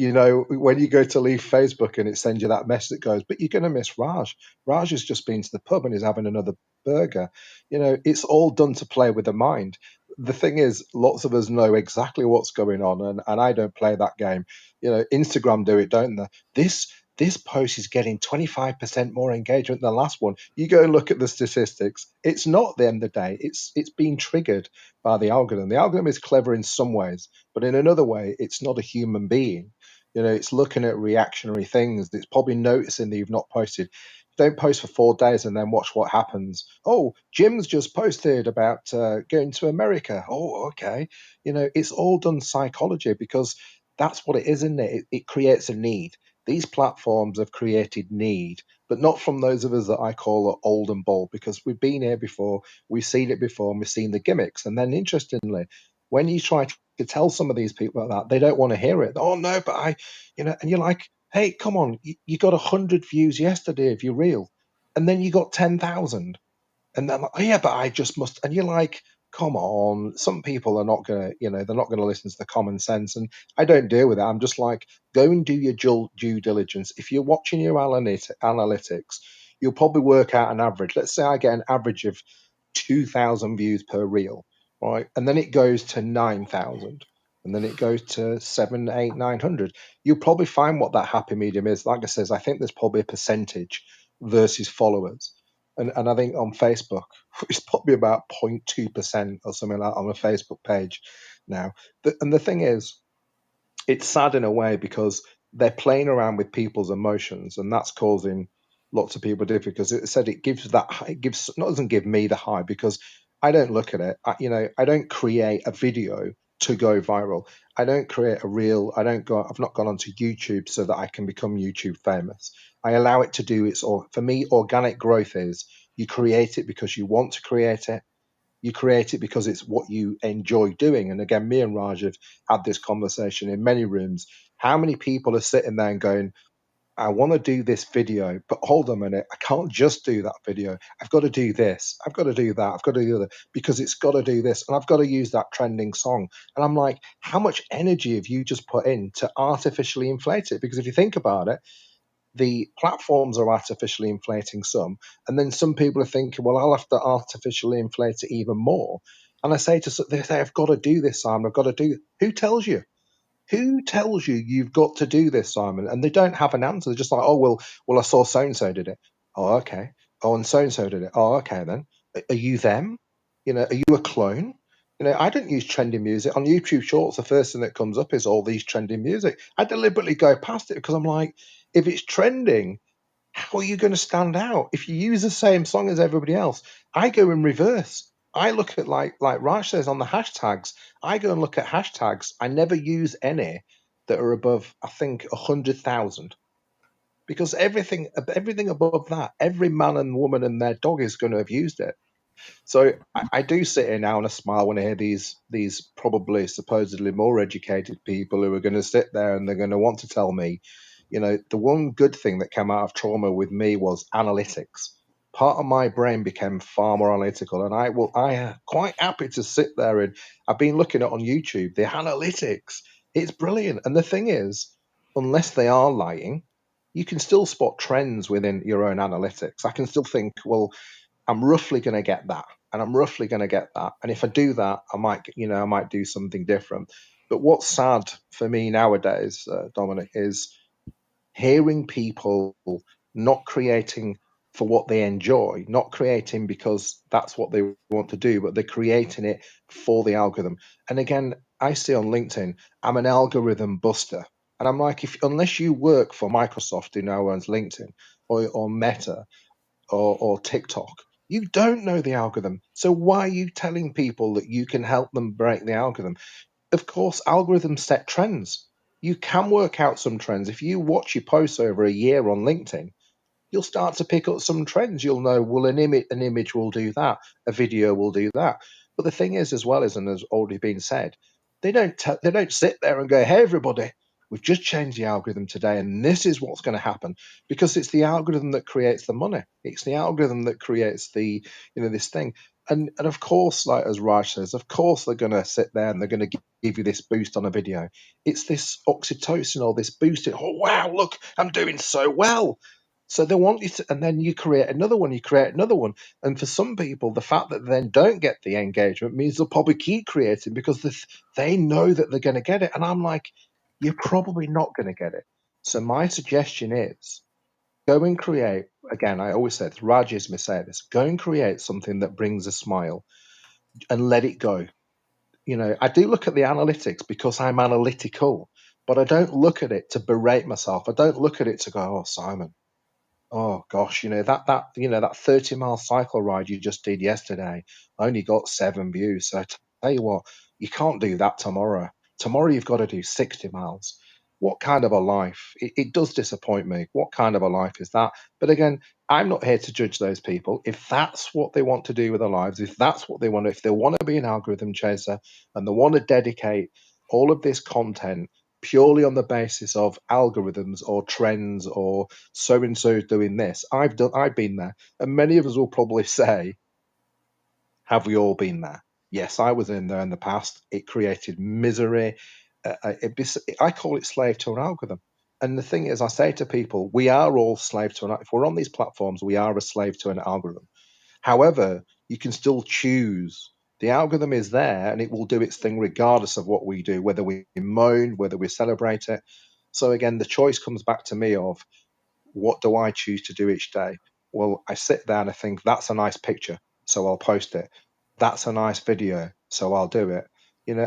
when you go to leave Facebook and it sends you that message that goes, but you're going to miss Raj. Raj has just been to the pub and is having another burger. It's all done to play with the mind. The thing is, lots of us know exactly what's going on, and I don't play that game. Instagram do it, don't they? This post is getting 25% more engagement than the last one. You go and look at the statistics. It's not at the end of the day. It's being triggered by the algorithm. The algorithm is clever in some ways, but in another way, it's not a human being. It's looking at reactionary things. It's probably noticing that you've not posted. Don't post for 4 days and then watch what happens. Oh, Jim's just posted about going to America. Oh, okay. It's all done psychology because that's what it is, isn't it? It creates a need. These platforms have created need, but not from those of us that I call old and bold, because we've been here before, we've seen it before, and we've seen the gimmicks. And then, interestingly, when you try to tell some of these people that, they don't want to hear it. Oh no, but and you're like, hey, come on, you got 100 views yesterday of your reel, and then you got 10,000. And they're like, oh, yeah, but I just must. And you're like, come on. Some people are not going to, they're not going to listen to the common sense. And I don't deal with that. I'm just like, go and do your due diligence. If you're watching your analytics, you'll probably work out an average. Let's say I get an average of 2,000 views per reel, right? And then it goes to 9,000. And then it goes to 7, 8, 900. You'll probably find what that happy medium is. Like I says, I think there's probably a percentage versus followers. And I think on Facebook, it's probably about 0.2% or something like that on a Facebook page now. And the thing is, it's sad in a way because they're playing around with people's emotions, and that's causing lots of people difficulty. Because it said it gives doesn't give me the high because I don't look at it. I don't create a video to go viral. I don't create a reel. I've not gone onto YouTube so that I can become YouTube famous. I allow it to do its. Or for me, organic growth is you create it because you want to create it. You create it because it's what you enjoy doing. And again, me and Raj have had this conversation in many rooms. How many people are sitting there and going, I want to do this video, but hold on a minute, I can't just do that video. I've got to do this. I've got to do that. I've got to do that because it's got to do this. And I've got to use that trending song. And I'm like, how much energy have you just put in to artificially inflate it? Because if you think about it, the platforms are artificially inflating some, and then some people are thinking, well, I'll have to artificially inflate it even more. And I say they say, I've got to do this, Simon. I've got to do. Who tells you? Who tells you you've got to do this, Simon? And they don't have an answer. They're just like, oh, well, I saw so and so did it. Oh, okay. Oh, and so did it. Oh, okay then. Are you them? Are you a clone? I don't use trending music on YouTube Shorts. The first thing that comes up is all these trending music. I deliberately go past it because I'm like, if it's trending, how are you going to stand out if you use the same song as everybody else? I go in reverse. I look at like Raj says on the hashtags. I go and look at hashtags. I never use any that are above, I think, 100,000, because everything above that, every man and woman and their dog is going to have used it. So I do sit here now and I smile when I hear these probably supposedly more educated people who are going to sit there and they're going to want to tell me, the one good thing that came out of trauma with me was analytics. part of my brain became far more analytical, and I am quite happy to sit there, and I've been looking at on YouTube the analytics. It's brilliant, and the thing is, unless they are lying, you can still spot trends within your own analytics. I can still think, well, I'm roughly going to get that, and I'm roughly going to get that, and if I do that, I might do something different. But what's sad for me nowadays, Dominic, is hearing people not creating for what they enjoy, not creating because that's what they want to do, but they're creating it for the algorithm. And again, I see on LinkedIn, I'm an algorithm buster. And I'm like, if unless you work for Microsoft, who now owns LinkedIn, or Meta, or TikTok, you don't know the algorithm. So why are you telling people that you can help them break the algorithm? Of course, algorithms set trends. You can work out some trends. If you watch your posts over a year on LinkedIn, you'll start to pick up some trends. You'll know, well, an image will do that, a video will do that. But the thing is, as well as, and has already been said, they don't sit there and go, hey, everybody, we've just changed the algorithm today, and this is what's going to happen, because it's the algorithm that creates the money. It's the algorithm that creates the this thing. And of course, like as Raj says, of course they're going to sit there and they're going to give you this boost on a video. It's this oxytocin or this boost. Oh wow, look, I'm doing so well. So they want you to, and then you create another one, you create another one. And for some people, the fact that they then don't get the engagement means they'll probably keep creating because they know that they're going to get it. And I'm like, you're probably not going to get it. So my suggestion is go and create, again, I always say this, Raj used me say this, go and create something that brings a smile and let it go. I do look at the analytics because I'm analytical, but I don't look at it to berate myself. I don't look at it to go, oh, Simon, oh gosh, that 30-mile cycle ride you just did yesterday only got 7 views. So I tell you what, you can't do that tomorrow. Tomorrow you've got to do 60 miles. What kind of a life? It does disappoint me. What kind of a life is that? But again, I'm not here to judge those people. If that's what they want to do with their lives, if that's what they want, if they want to be an algorithm chaser and they want to dedicate all of this content purely on the basis of algorithms or trends or so and so doing this. I've been there, and many of us will probably say, "Have we all been there?" Yes, I was in there in the past. It created misery. I call it slave to an algorithm. And the thing is, I say to people, we are all slave to an. If we're on these platforms, we are a slave to an algorithm. However, you can still choose. The algorithm is there and it will do its thing regardless of what we do, whether we moan, whether we celebrate it. So again, the choice comes back to me of what do I choose to do each day? Well, I sit there and I think that's a nice picture, so I'll post it. That's a nice video, so I'll do it.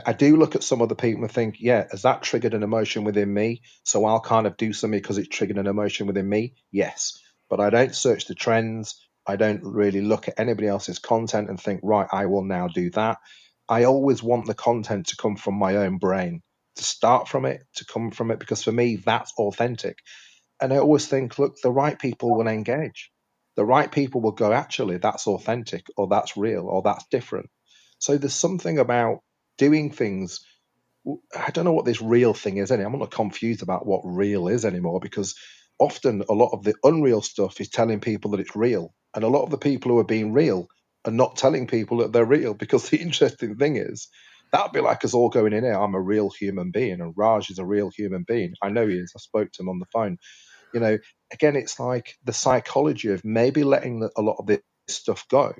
I do look at some of the people and think, yeah, has that triggered an emotion within me? So I'll kind of do something because it's triggered an emotion within me. Yes, but I don't search the trends. I don't really look at anybody else's content and think, right, I will now do that. I always want the content to come from my own brain, to start from it, to come from it, because for me, that's authentic. And I always think, look, the right people will engage. The right people will go, actually, that's authentic, or that's real, or that's different. So there's something about doing things. I don't know what this real thing is anymore. I'm not confused about what real is anymore, because often a lot of the unreal stuff is telling people that it's real. And a lot of the people who are being real are not telling people that they're real, because the interesting thing is, that'd be like us all going in here, I'm a real human being, and Raj is a real human being. I know he is. I spoke to him on the phone. you know Again, it's like the psychology of maybe letting a lot of this stuff go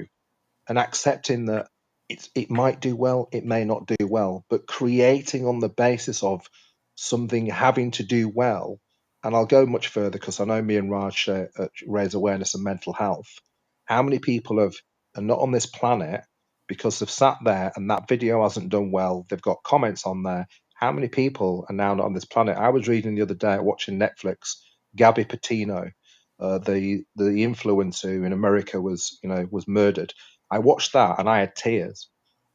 and accepting that it might do well, it may not do well, but creating on the basis of something having to do well. And I'll go much further, because I know me and Raj raise awareness of mental health. How many people are not on this planet because they've sat there and that video hasn't done well, they've got comments on there? How many people are now not on this planet? I was reading the other day, watching Netflix, Gabby Petito, the influencer in America, was murdered. I watched that and I had tears.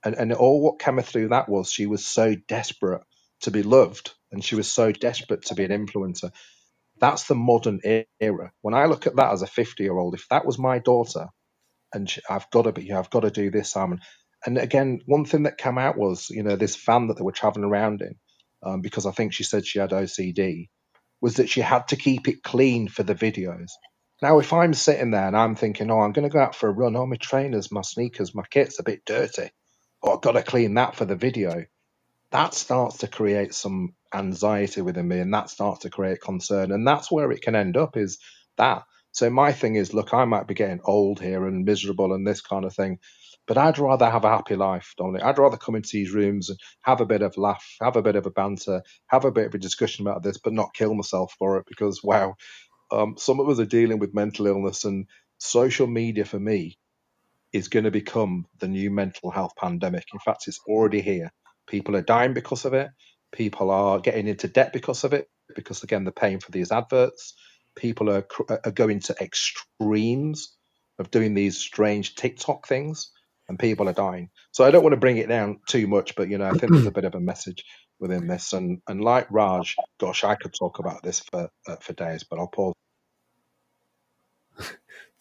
And all what came through that was she was so desperate to be loved, and she was so desperate to be an influencer. That's the modern era. When I look at that as a 50-year-old, if that was my daughter, and I've got to do this, Simon. And again, one thing that came out was, this van that they were traveling around in, because I think she said she had OCD, was that she had to keep it clean for the videos. Now, if I'm sitting there and I'm thinking, oh, I'm going to go out for a run, oh, my trainers, my sneakers, my kit's a bit dirty, oh, I've got to clean that for the video, that starts to create some anxiety within me, and that starts to create concern. And that's where it can end up, is that. So my thing is, look, I might be getting old here and miserable and this kind of thing, but I'd rather have a happy life, Dominic. I'd rather come into these rooms and have a bit of laugh, have a bit of a banter, have a bit of a discussion about this, but not kill myself for it, because, wow, some of us are dealing with mental illness, and social media for me is going to become the new mental health pandemic. In fact, it's already here. People are dying because of it. People are getting into debt because of it, because, again, they're paying for these adverts. People are going to extremes of doing these strange TikTok things, and people are dying. So I don't want to bring it down too much, but, I think there's a bit of a message within this. And like Raj, gosh, I could talk about this for days, but I'll pause.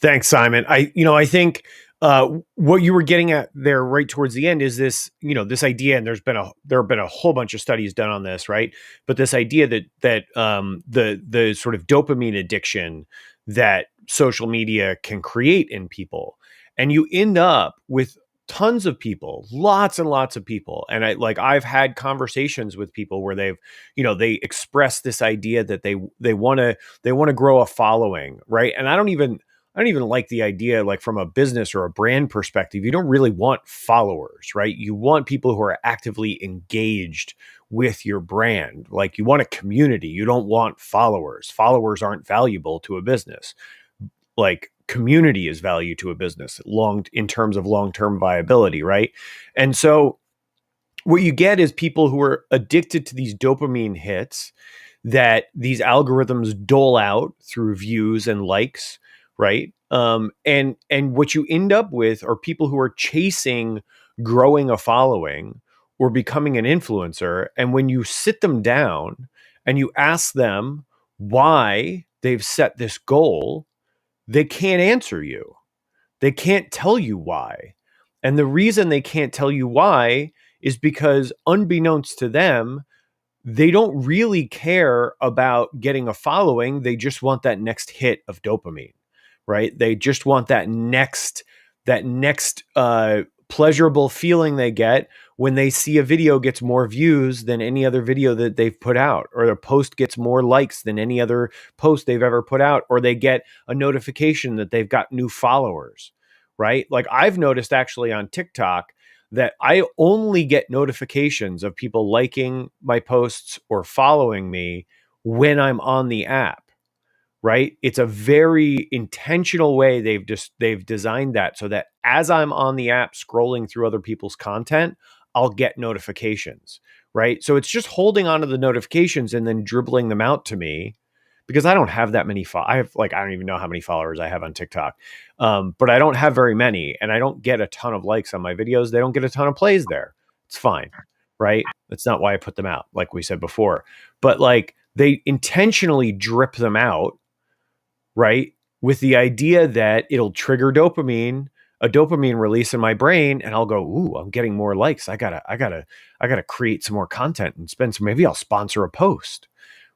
Thanks, Simon. I think what you were getting at there right towards the end is this, this idea, and there have been a whole bunch of studies done on this, right? But this idea that the sort of dopamine addiction that social media can create in people, and you end up with tons of people, lots and lots of people, and I've had conversations with people where they express this idea that they want to grow a following, right? And I don't even like the idea, like from a business or a brand perspective. You don't really want followers, right? You want people who are actively engaged with your brand. Like, you want a community. You don't want followers. Followers aren't valuable to a business. Like, community is value to a business in terms of long-term viability, right? And so what you get is people who are addicted to these dopamine hits that these algorithms dole out through views and likes, right? And what you end up with are people who are chasing growing a following or becoming an influencer. And when you sit them down and you ask them why they've set this goal, they can't answer you. They can't tell you why. And the reason they can't tell you why is because, unbeknownst to them, they don't really care about getting a following. They just want that next hit of dopamine, right? They just want that next pleasurable feeling they get when they see a video gets more views than any other video that they've put out, or a post gets more likes than any other post they've ever put out, or they get a notification that they've got new followers, right? Like, I've noticed actually on TikTok that I only get notifications of people liking my posts or following me when I'm on the app, right? It's a very intentional way they've designed that so that as I'm on the app scrolling through other people's content, I'll get notifications, right? So it's just holding onto the notifications and then dribbling them out to me, because I don't have that many. I don't even know how many followers I have on TikTok, but I don't have very many, and I don't get a ton of likes on my videos. They don't get a ton of plays there. It's fine, right? That's not why I put them out, like we said before. But like, they intentionally drip them out, right, with the idea that it'll trigger a dopamine release in my brain, and I'll go, ooh, I'm getting more likes. I gotta create some more content and maybe I'll sponsor a post.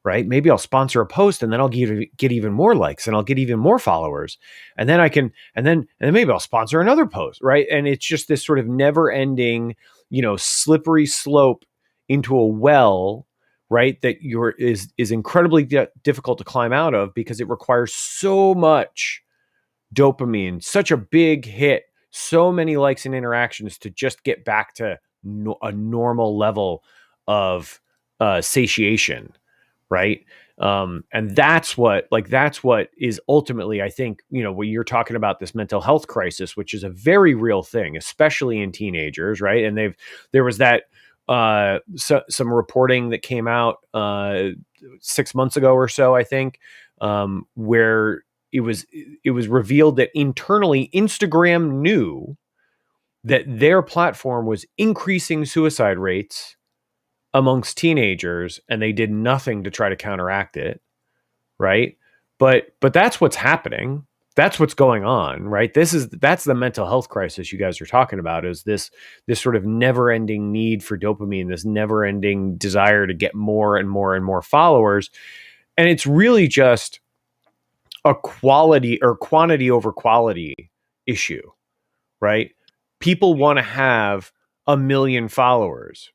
Right? Maybe I'll sponsor a post, and then I'll get even more likes, and I'll get even more followers. And then and then maybe I'll sponsor another post. Right. And it's just this sort of never ending, slippery slope into a well, right? That is incredibly difficult to climb out of, because it requires so much dopamine, such a big hit, so many likes and interactions to just get back to a normal level of satiation. Right. And that's what is ultimately, I think, when you're talking about this mental health crisis, which is a very real thing, especially in teenagers. Right. And there was that some reporting that came out 6 months ago or so, I think, where it was revealed that internally Instagram knew that their platform was increasing suicide rates amongst teenagers, and they did nothing to try to counteract it, right? But that's what's happening. That's what's going on, right? That's the mental health crisis you guys are talking about, is this sort of never-ending need for dopamine, this never-ending desire to get more and more and more followers. And it's really just a quality or quantity over quality issue, right? People want to have 1 million followers.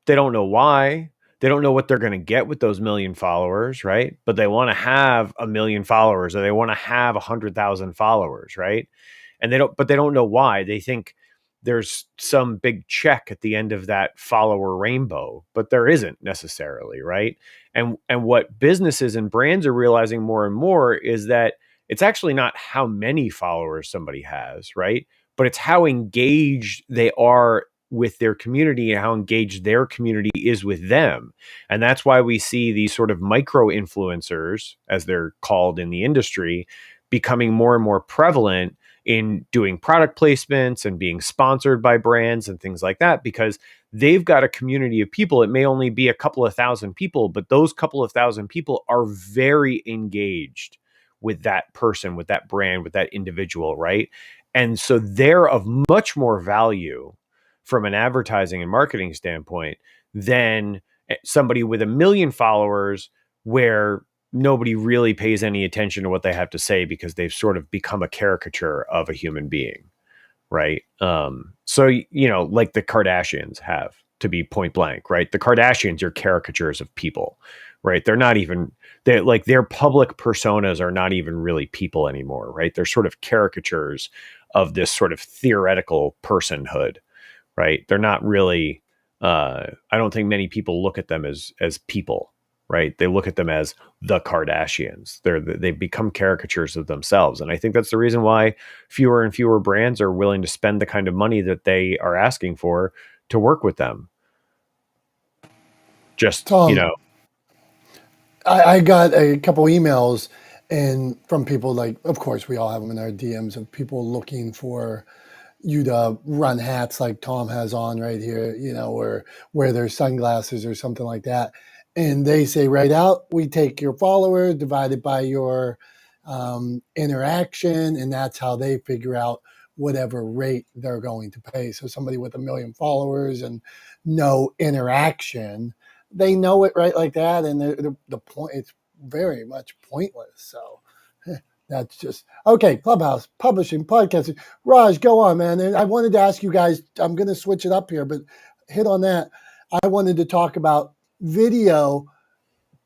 They don't know why. They don't know what they're going to get with those 1 million followers, right? But they want to have 1 million followers, or they want to have 100,000 followers, right? And they don't know why. They think there's some big check at the end of that follower rainbow, but there isn't necessarily, right? And what businesses and brands are realizing more and more is that it's actually not how many followers somebody has, right? But it's how engaged they are with their community and how engaged their community is with them. And that's why we see these sort of micro influencers, as they're called in the industry, becoming more and more prevalent in doing product placements and being sponsored by brands and things like that, because they've got a community of people. It may only be a couple of thousand people, but those couple of thousand people are very engaged with that person, with that brand, with that individual, right? And so they're of much more value from an advertising and marketing standpoint than somebody with 1 million followers where nobody really pays any attention to what they have to say because they've sort of become a caricature of a human being, right? So, like the Kardashians have, to be point blank, right? The Kardashians are caricatures of people, right? They're like, their public personas are not even really people anymore, right? They're sort of caricatures of this sort of theoretical personhood, right? They're not really, I don't think many people look at them as people, right? They look at them as the Kardashians. They've become caricatures of themselves. And I think that's the reason why fewer and fewer brands are willing to spend the kind of money that they are asking for to work with them. Just, Tom, I got a couple emails and from people, like, of course, we all have them in our DMs, of people looking for you to run hats like Tom has on right here, or wear their sunglasses or something like that. And they say right out, we take your followers divided by your interaction, and that's how they figure out whatever rate they're going to pay. So somebody with 1 million followers and no interaction, they know it right like that, and the point, it's very much pointless. So that's just okay. Clubhouse, publishing, podcasting. Raj, go on, man. And I wanted to ask you guys, I'm going to switch it up here, but hit on that. I wanted to talk about video,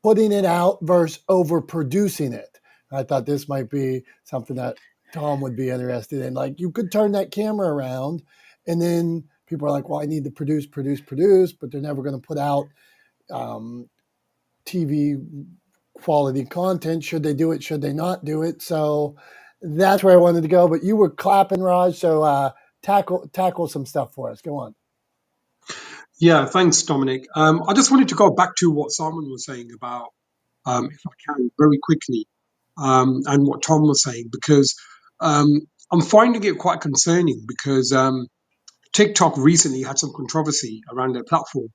putting it out versus overproducing it. I thought this might be something that Tom would be interested in. Like, you could turn that camera around, and then people are like, well, I need to produce, but they're never going to put out TV quality content. Should they do it? Should they not do it? So that's where I wanted to go. But you were clapping, Raj. So tackle some stuff for us. Go on. Yeah, thanks, Dominic. I just wanted to go back to what Simon was saying about, if I can, very quickly, and what Tom was saying, because I'm finding it quite concerning because TikTok recently had some controversy around their platform.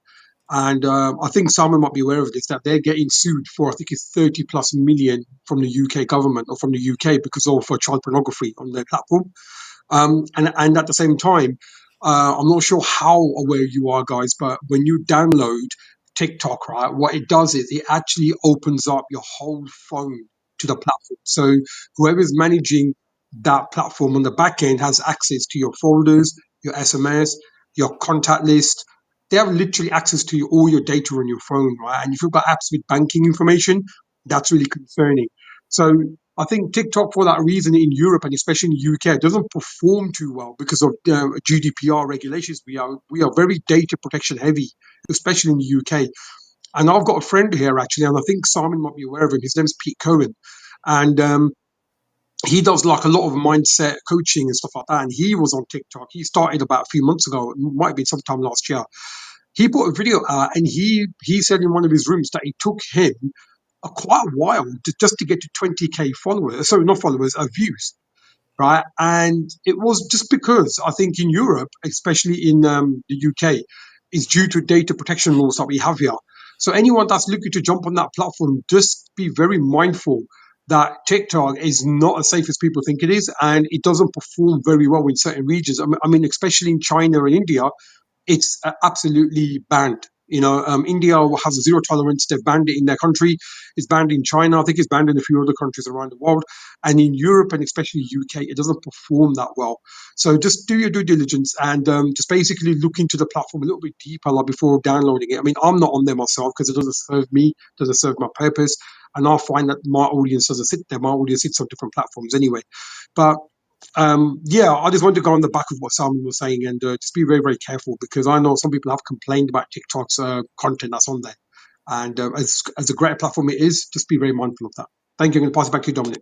And I think Simon might be aware of this, that they're getting sued for, I think it's 30 plus million from the UK government or from the UK because of child pornography on their platform. And at the same time, I'm not sure how aware you are, guys, but when you download TikTok, right, what it does is it actually opens up your whole phone to the platform. So whoever's managing that platform on the back end has access to your folders, your SMS, your contact list. They have literally access to all your data on your phone, right? And if you've got apps with banking information, that's really concerning. So I think TikTok, for that reason, in Europe and especially in the UK, doesn't perform too well because of GDPR regulations. We are very data protection heavy, especially in the UK. And I've got a friend here actually, and I think Simon might be aware of him. His name's Pete Cohen, and he does like a lot of mindset coaching and stuff like that. And he was on TikTok. He started about a few months ago. It might have been sometime last year. He put a video out, and he said in one of his rooms that it took him quite a while just to get to 20k followers. Sorry, not followers, views, right? And it was just because I think in Europe, especially in the UK, is due to data protection laws that we have here. So anyone that's looking to jump on that platform, just be very mindful that TikTok is not as safe as people think it is, and it doesn't perform very well in certain regions. I mean, especially in China and India, it's absolutely banned. India has a zero tolerance. They've banned it in their country. It's banned in China. I think it's banned in a few other countries around the world. And in Europe and especially UK, it doesn't perform that well. So just do your due diligence and just basically look into the platform a little bit deeper, like before downloading it. I mean, I'm not on there myself because it doesn't serve me, doesn't serve my purpose. And I find that my audience doesn't sit there. My audience sits on different platforms anyway. But I just want to go on the back of what Simon was saying and just be very, very careful because I know some people have complained about TikTok's content that's on there. And as a great platform it is, just be very mindful of that. Thank you. I'm going to pass it back to you, Dominic.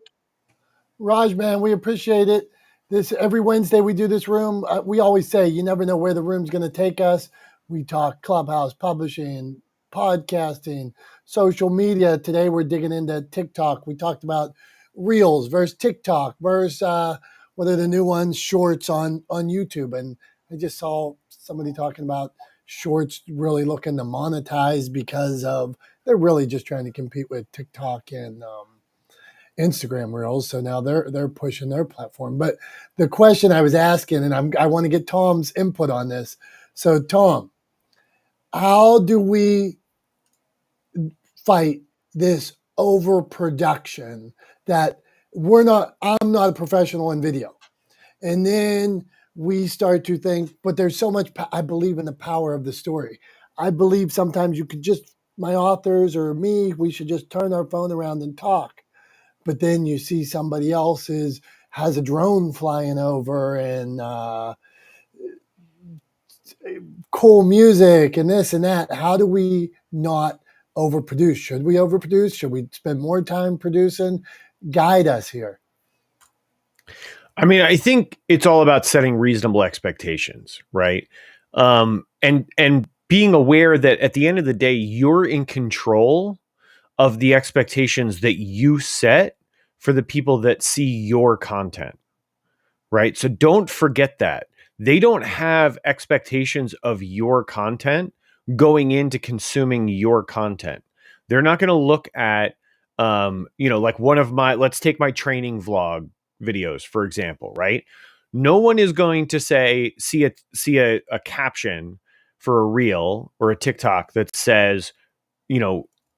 Raj, man, we appreciate it. This every Wednesday we do this room. We always say you never know where the room's going to take us. We talk Clubhouse, publishing, podcasting, social media. Today we're digging into TikTok. We talked about Reels versus TikTok versus what are the new ones, Shorts on YouTube. And I just saw somebody talking about Shorts really looking to monetize because of they're really just trying to compete with TikTok and Instagram Reels. So now they're pushing their platform. But the question I was asking, and I want to get Tom's input on this. So Tom, how do we fight this overproduction that I'm not a professional in video. And then we start to think, but there's so much, I believe in the power of the story. I believe sometimes you could just, my authors or me, we should just turn our phone around and talk. But then you see somebody else has a drone flying over and cool music and this and that. How do we not overproduce? Should we overproduce? Should we spend more time producing? Guide us here. I mean, I think it's all about setting reasonable expectations, right? And being aware that at the end of the day, you're in control of the expectations that you set for the people that see your content, right? So don't forget that. They don't have expectations of your content going into consuming your content. They're not going to look at, like let's take my training vlog videos, for example, right? No one is going to see a caption for a reel or a TikTok that says,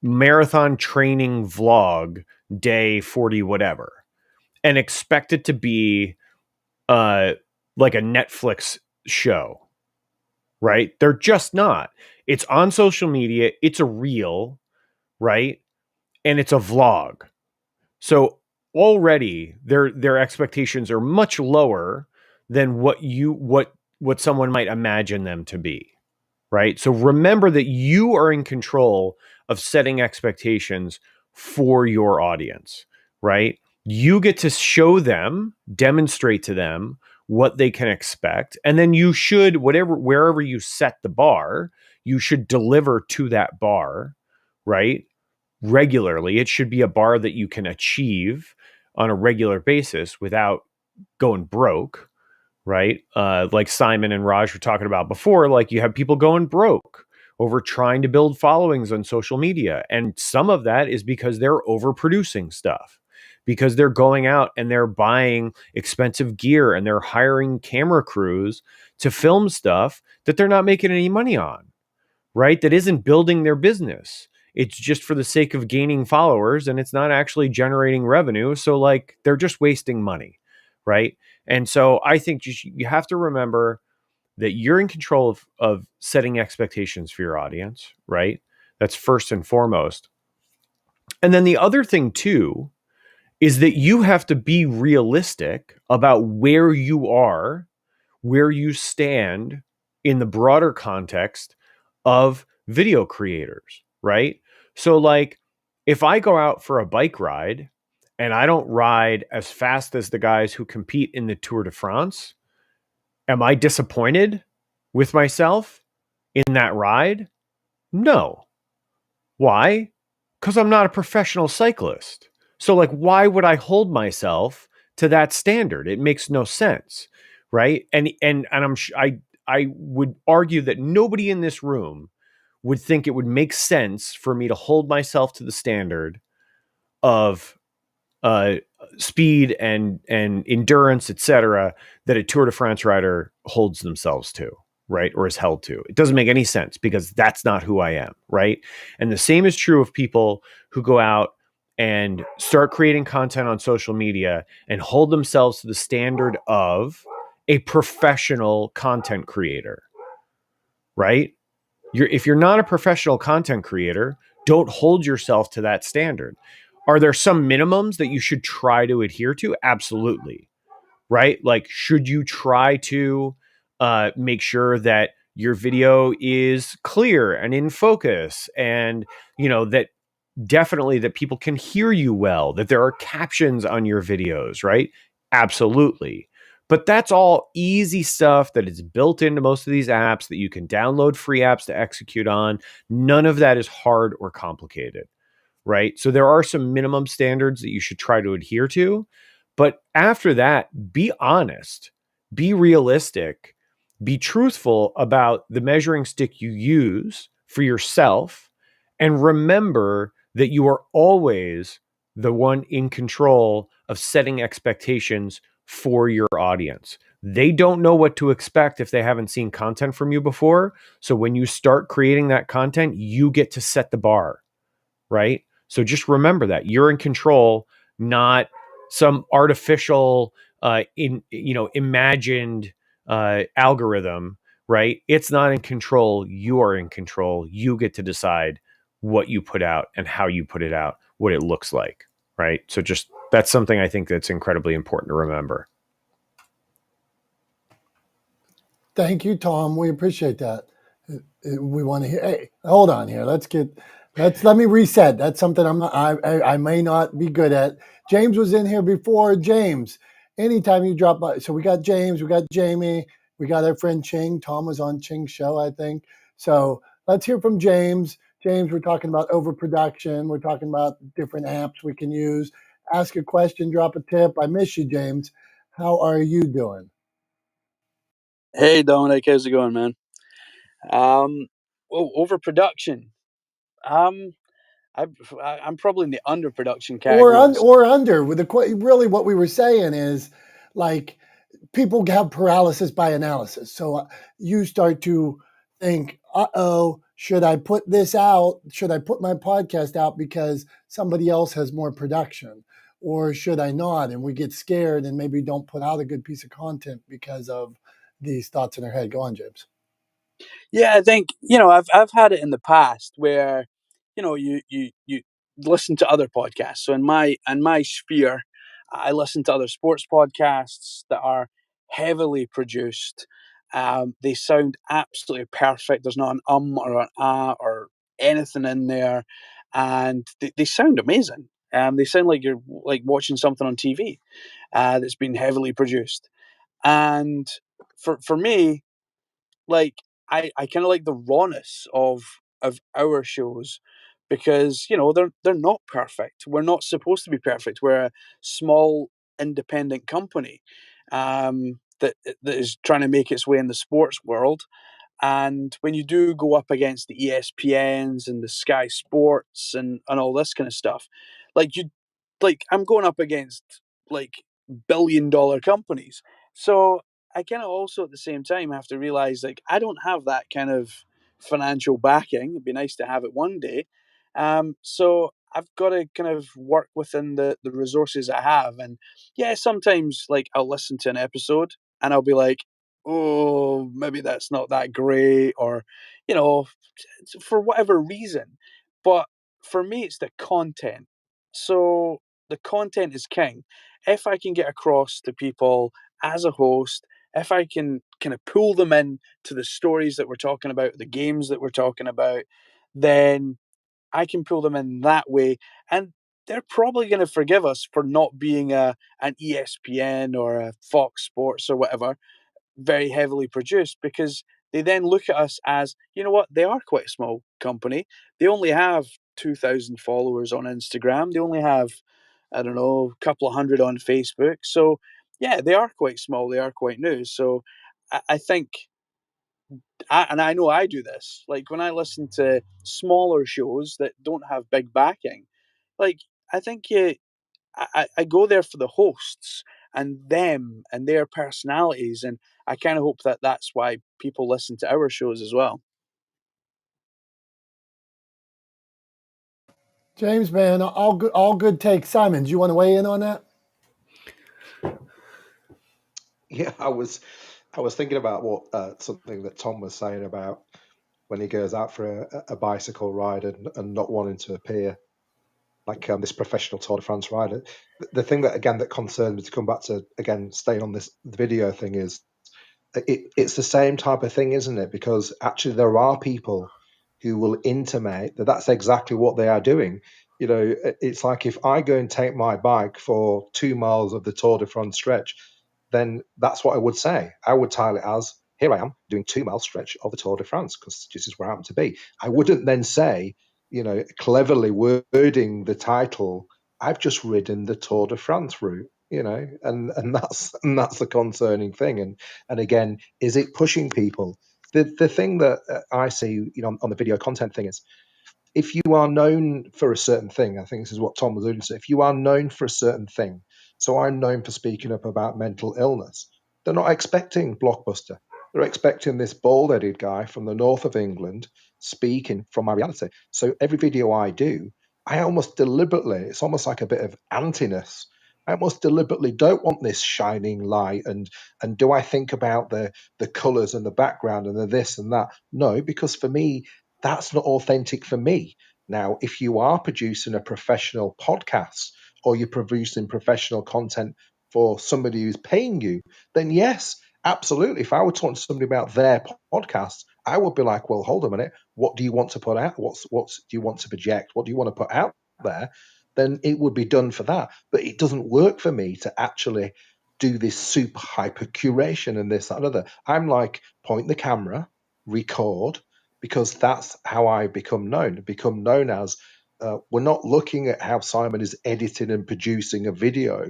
marathon training vlog day 40, whatever, and expect it to be like a Netflix show, right? They're just not. It's on social media. It's a reel, right? And it's a vlog. So already their expectations are much lower than what someone might imagine them to be, right? So remember that you are in control of setting expectations for your audience, right? You get to show them, demonstrate to them what they can expect. And then you should, wherever you set the bar, you should deliver to that bar, right? Regularly. It should be a bar that you can achieve on a regular basis without going broke, right? Like Simon and Raj were talking about before, like you have people going broke over trying to build followings on social media. And some of that is because they're overproducing stuff, because they're going out and they're buying expensive gear and they're hiring camera crews to film stuff that they're not making any money on, right? That isn't building their business. It's just for the sake of gaining followers and it's not actually generating revenue. So like they're just wasting money, right? And so I think you have to remember that you're in control of setting expectations for your audience, right? That's first and foremost. And then the other thing too is that you have to be realistic about where you are, where you stand in the broader context of video creators, right? So like if I go out for a bike ride and I don't ride as fast as the guys who compete in the Tour de France, am I disappointed with myself in that ride? No. Why? Because I'm not a professional cyclist. So like, why would I hold myself to that standard? It makes no sense, right? And I would argue that nobody in this room would think it would make sense for me to hold myself to the standard of speed and endurance, etc., that a Tour de France rider holds themselves to, right? Or is held to. It doesn't make any sense because that's not who I am, right? And the same is true of people who go out and start creating content on social media and hold themselves to the standard of a professional content creator, right? If you're not a professional content creator, don't hold yourself to that standard. Are there some minimums that you should try to adhere to? Absolutely. Right? Like, should you try to make sure that your video is clear and in focus, and that definitely that people can hear you well, that there are captions on your videos, right? Absolutely. But that's all easy stuff that is built into most of these apps that you can download free apps to execute on. None of that is hard or complicated, right? So there are some minimum standards that you should try to adhere to. But after that, be honest, be realistic, be truthful about the measuring stick you use for yourself, and remember that you are always the one in control of setting expectations for your audience. They don't know what to expect if they haven't seen content from you before. So when you start creating that content, you get to set the bar, right? So just remember that you're in control, not some artificial, imagined algorithm, right? It's not in control. You are in control. You get to decide what you put out and how you put it out, what it looks like, right? So just that's something I think that's incredibly important to remember. Thank you, Tom. We appreciate that. We want to hear. Hey, hold on here. Let me reset. That's something I may not be good at. James was in here before. James, anytime you drop by. So we got James, we got Jamie, we got our friend Ching. Tom was on Ching's show, I think. So let's hear from James. James, we're talking about overproduction. We're talking about different apps we can use. Ask a question, drop a tip. I miss you, James. How are you doing? Hey Dominick, how's it going, man? Overproduction. Um, I'm probably in the underproduction category. Or under with really what we were saying is like people have paralysis by analysis. So you start to think, should I put this out? Should I put my podcast out because somebody else has more production? Or should I not? And we get scared and maybe don't put out a good piece of content because of these thoughts in our head. Go on, James. Yeah, I think I've had it in the past where you listen to other podcasts. So in my sphere, I listen to other sports podcasts that are heavily produced. They sound absolutely perfect. There's not an or an or anything in there, and they sound amazing. They sound like you're like watching something on TV that's been heavily produced. And for me, like I kind of like the rawness of our shows because they're not perfect. We're not supposed to be perfect. We're a small independent company that is trying to make its way in the sports world. And when you do go up against the ESPNs and the Sky Sports and all this kind of stuff, like I'm going up against like billion-dollar companies. So I kind of also at the same time have to realize like I don't have that kind of financial backing. It'd be nice to have it one day. So I've got to kind of work within the resources I have. And yeah, sometimes like I'll listen to an episode and I'll be like, oh, maybe that's not that great, or you know, for whatever reason. But for me, it's the content. So the content is king. If I can get across to people as a host, if I can kind of pull them in to the stories that we're talking about, the games that we're talking about, then I can pull them in that way. And they're probably going to forgive us for not being an ESPN or a Fox Sports or whatever, very heavily produced, because they then look at us as, you know what, they are quite a small company. They only have 2,000 followers on Instagram. They only have, I don't know, a couple of hundred on Facebook. So, yeah, they are quite small. They are quite new. So, I think, and I know I do this, like when I listen to smaller shows that don't have big backing, like I think I go there for the hosts. them and their personalities. And I kind of hope that that's why people listen to our shows as well. James, man, all good takes. Simon, do you want to weigh in on that? Yeah, I was thinking about what something that Tom was saying about when he goes out for a bicycle ride and not wanting to appear like this professional Tour de France rider. The thing that again that concerns me, to come back to again staying on this video thing, is it's the same type of thing, isn't it? Because actually there are people who will intimate that that's exactly what they are doing. You know, it's like if I go and take my bike for 2 miles of the Tour de France stretch, then that's what I would say. I would title it as, here I am doing 2 mile stretch of the Tour de France because this is where I happen to be. I wouldn't then say, you know, cleverly wording the title, I've just ridden the Tour de France route, you know, and that's the concerning thing. And again, is it pushing people? The thing that I see, you know, on the video content thing is, if you are known for a certain thing, I think this is what Tom was alluding to. If you are known for a certain thing, so I'm known for speaking up about mental illness, they're not expecting Blockbuster. They're expecting this bald-headed guy from the north of England speaking from my reality. So every video I do, I almost deliberately, it's almost like a bit of antiness. I almost deliberately don't want this shining light and do I think about the colours and the background and the this and that? No, because for me, that's not authentic for me. Now, if you are producing a professional podcast or you're producing professional content for somebody who's paying you, then yes, absolutely. If I were talking to somebody about their podcast, I would be like, well, hold a minute. What do you want to put out? What do you want to project? What do you want to put out there? Then it would be done for that. But it doesn't work for me to actually do this super hyper curation and this, that, and other. I'm like, point the camera, record, because that's how I become known as, we're not looking at how Simon is editing and producing a video.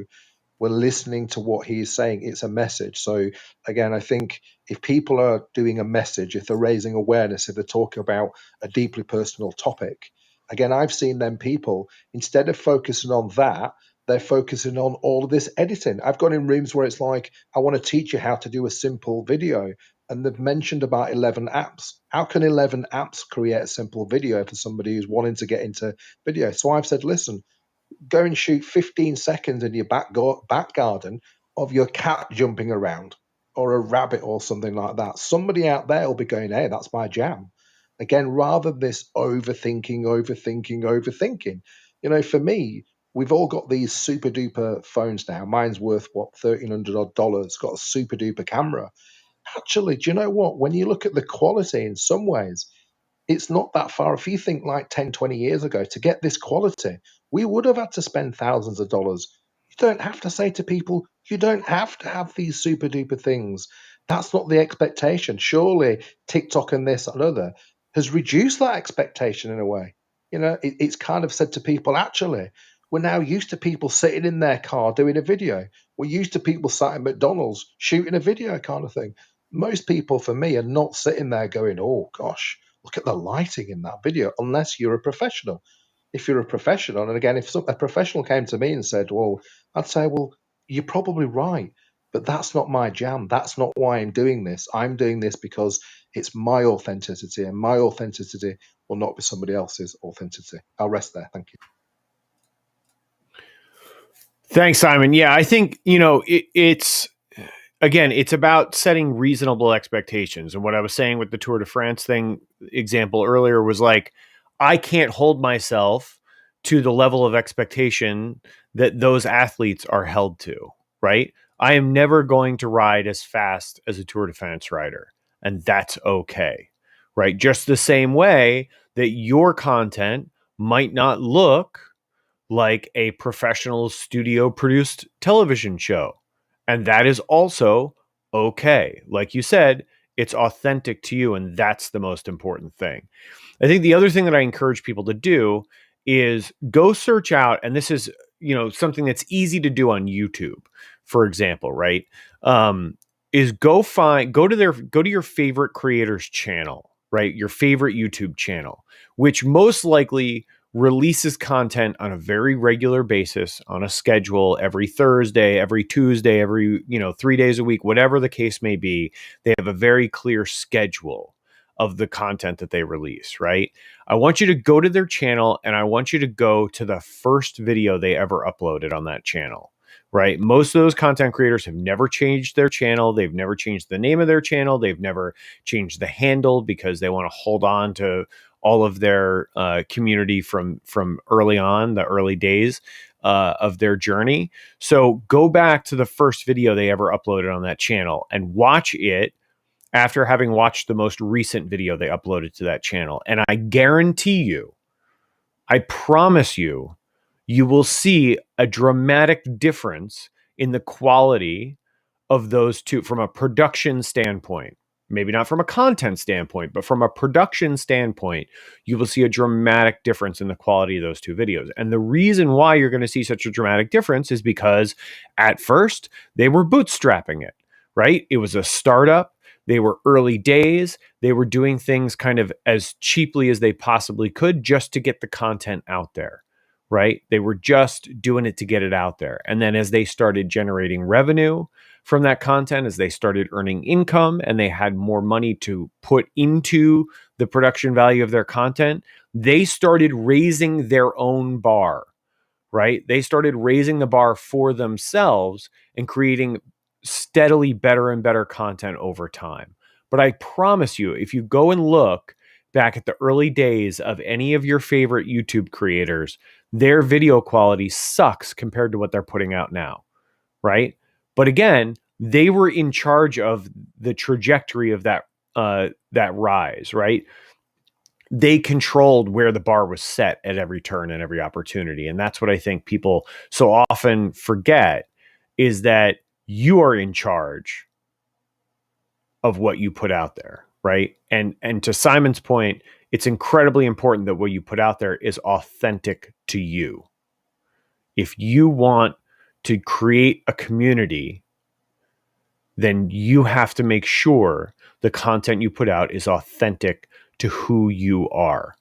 We're listening to what he is saying. It's a message. So again, I think if people are doing a message, if they're raising awareness, if they're talking about a deeply personal topic, again, I've seen them people, instead of focusing on that, they're focusing on all of this editing. I've gone in rooms where it's like, I want to teach you how to do a simple video. And they've mentioned about 11 apps. How can 11 apps create a simple video for somebody who's wanting to get into video? So I've said, listen, go and shoot 15 seconds in your back garden of your cat jumping around or a rabbit or something like that. Somebody out there will be going, hey, that's my jam. Again, rather than this overthinking. You know, for me, we've all got these super duper phones now. Mine's worth, what, $1,300 odd dollars, got a super duper camera. Actually, do you know what? When you look at the quality in some ways, it's not that far. If you think like 10, 20 years ago, to get this quality, we would have had to spend thousands of dollars. You don't have to say to people, you don't have to have these super duper things. That's not the expectation. Surely TikTok and this and other has reduced that expectation in a way. You know, it's kind of said to people, actually, we're now used to people sitting in their car doing a video. We're used to people sat at McDonald's shooting a video kind of thing. Most people, for me, are not sitting there going, oh gosh, look at the lighting in that video, unless you're a professional. If you're a professional, and again, if a professional came to me and said, well, I'd say, well, you're probably right, but that's not my jam. That's not why I'm doing this. I'm doing this because it's my authenticity, and my authenticity will not be somebody else's authenticity. I'll rest there. Thank you. Thanks, Simon. Yeah, I think, you know, it's again, it's about setting reasonable expectations. And what I was saying with the Tour de France thing example earlier was like, I can't hold myself to the level of expectation that those athletes are held to, right? I am never going to ride as fast as a Tour de France rider, and that's okay, right? Just the same way that your content might not look like a professional studio produced television show. And that is also okay. Like you said, it's authentic to you. And that's the most important thing. I think the other thing that I encourage people to do is go search out, and this is, you know, something that's easy to do on YouTube, for example, right? Is go to your favorite creator's channel, right? Your favorite YouTube channel, which most likely releases content on a very regular basis, on a schedule, every Thursday, every Tuesday, every 3 days a week, whatever the case may be. They have a very clear schedule of the content that they release, right? I want you to go to their channel, and I want you to go to the first video they ever uploaded on that channel, right? Most of those content creators have never changed their channel. They've never changed the name of their channel. They've never changed the handle because they want to hold on to all of their community from early on, the early days of their journey. So go back to the first video they ever uploaded on that channel and watch it after having watched the most recent video they uploaded to that channel. And I guarantee you, I promise you, you will see a dramatic difference in the quality of those two from a production standpoint. Maybe not from a content standpoint, but from a production standpoint, you will see a dramatic difference in the quality of those two videos. And the reason why you're going to see such a dramatic difference is because at first they were bootstrapping it, right? It was a startup. They were early days. They were doing things kind of as cheaply as they possibly could just to get the content out there, right? They were just doing it to get it out there. And then as they started generating revenue from that content, as they started earning income and they had more money to put into the production value of their content, they started raising their own bar, right? They started raising the bar for themselves and creating steadily better and better content over time. But I promise you, if you go and look back at the early days of any of your favorite YouTube creators, their video quality sucks compared to what they're putting out now, right? But again, they were in charge of the trajectory of that rise, right? They controlled where the bar was set at every turn and every opportunity. And that's what I think people so often forget, is that you are in charge of what you put out there, right? And to Simon's point, it's incredibly important that what you put out there is authentic to you. If you want to create a community, then you have to make sure the content you put out is authentic to who you are,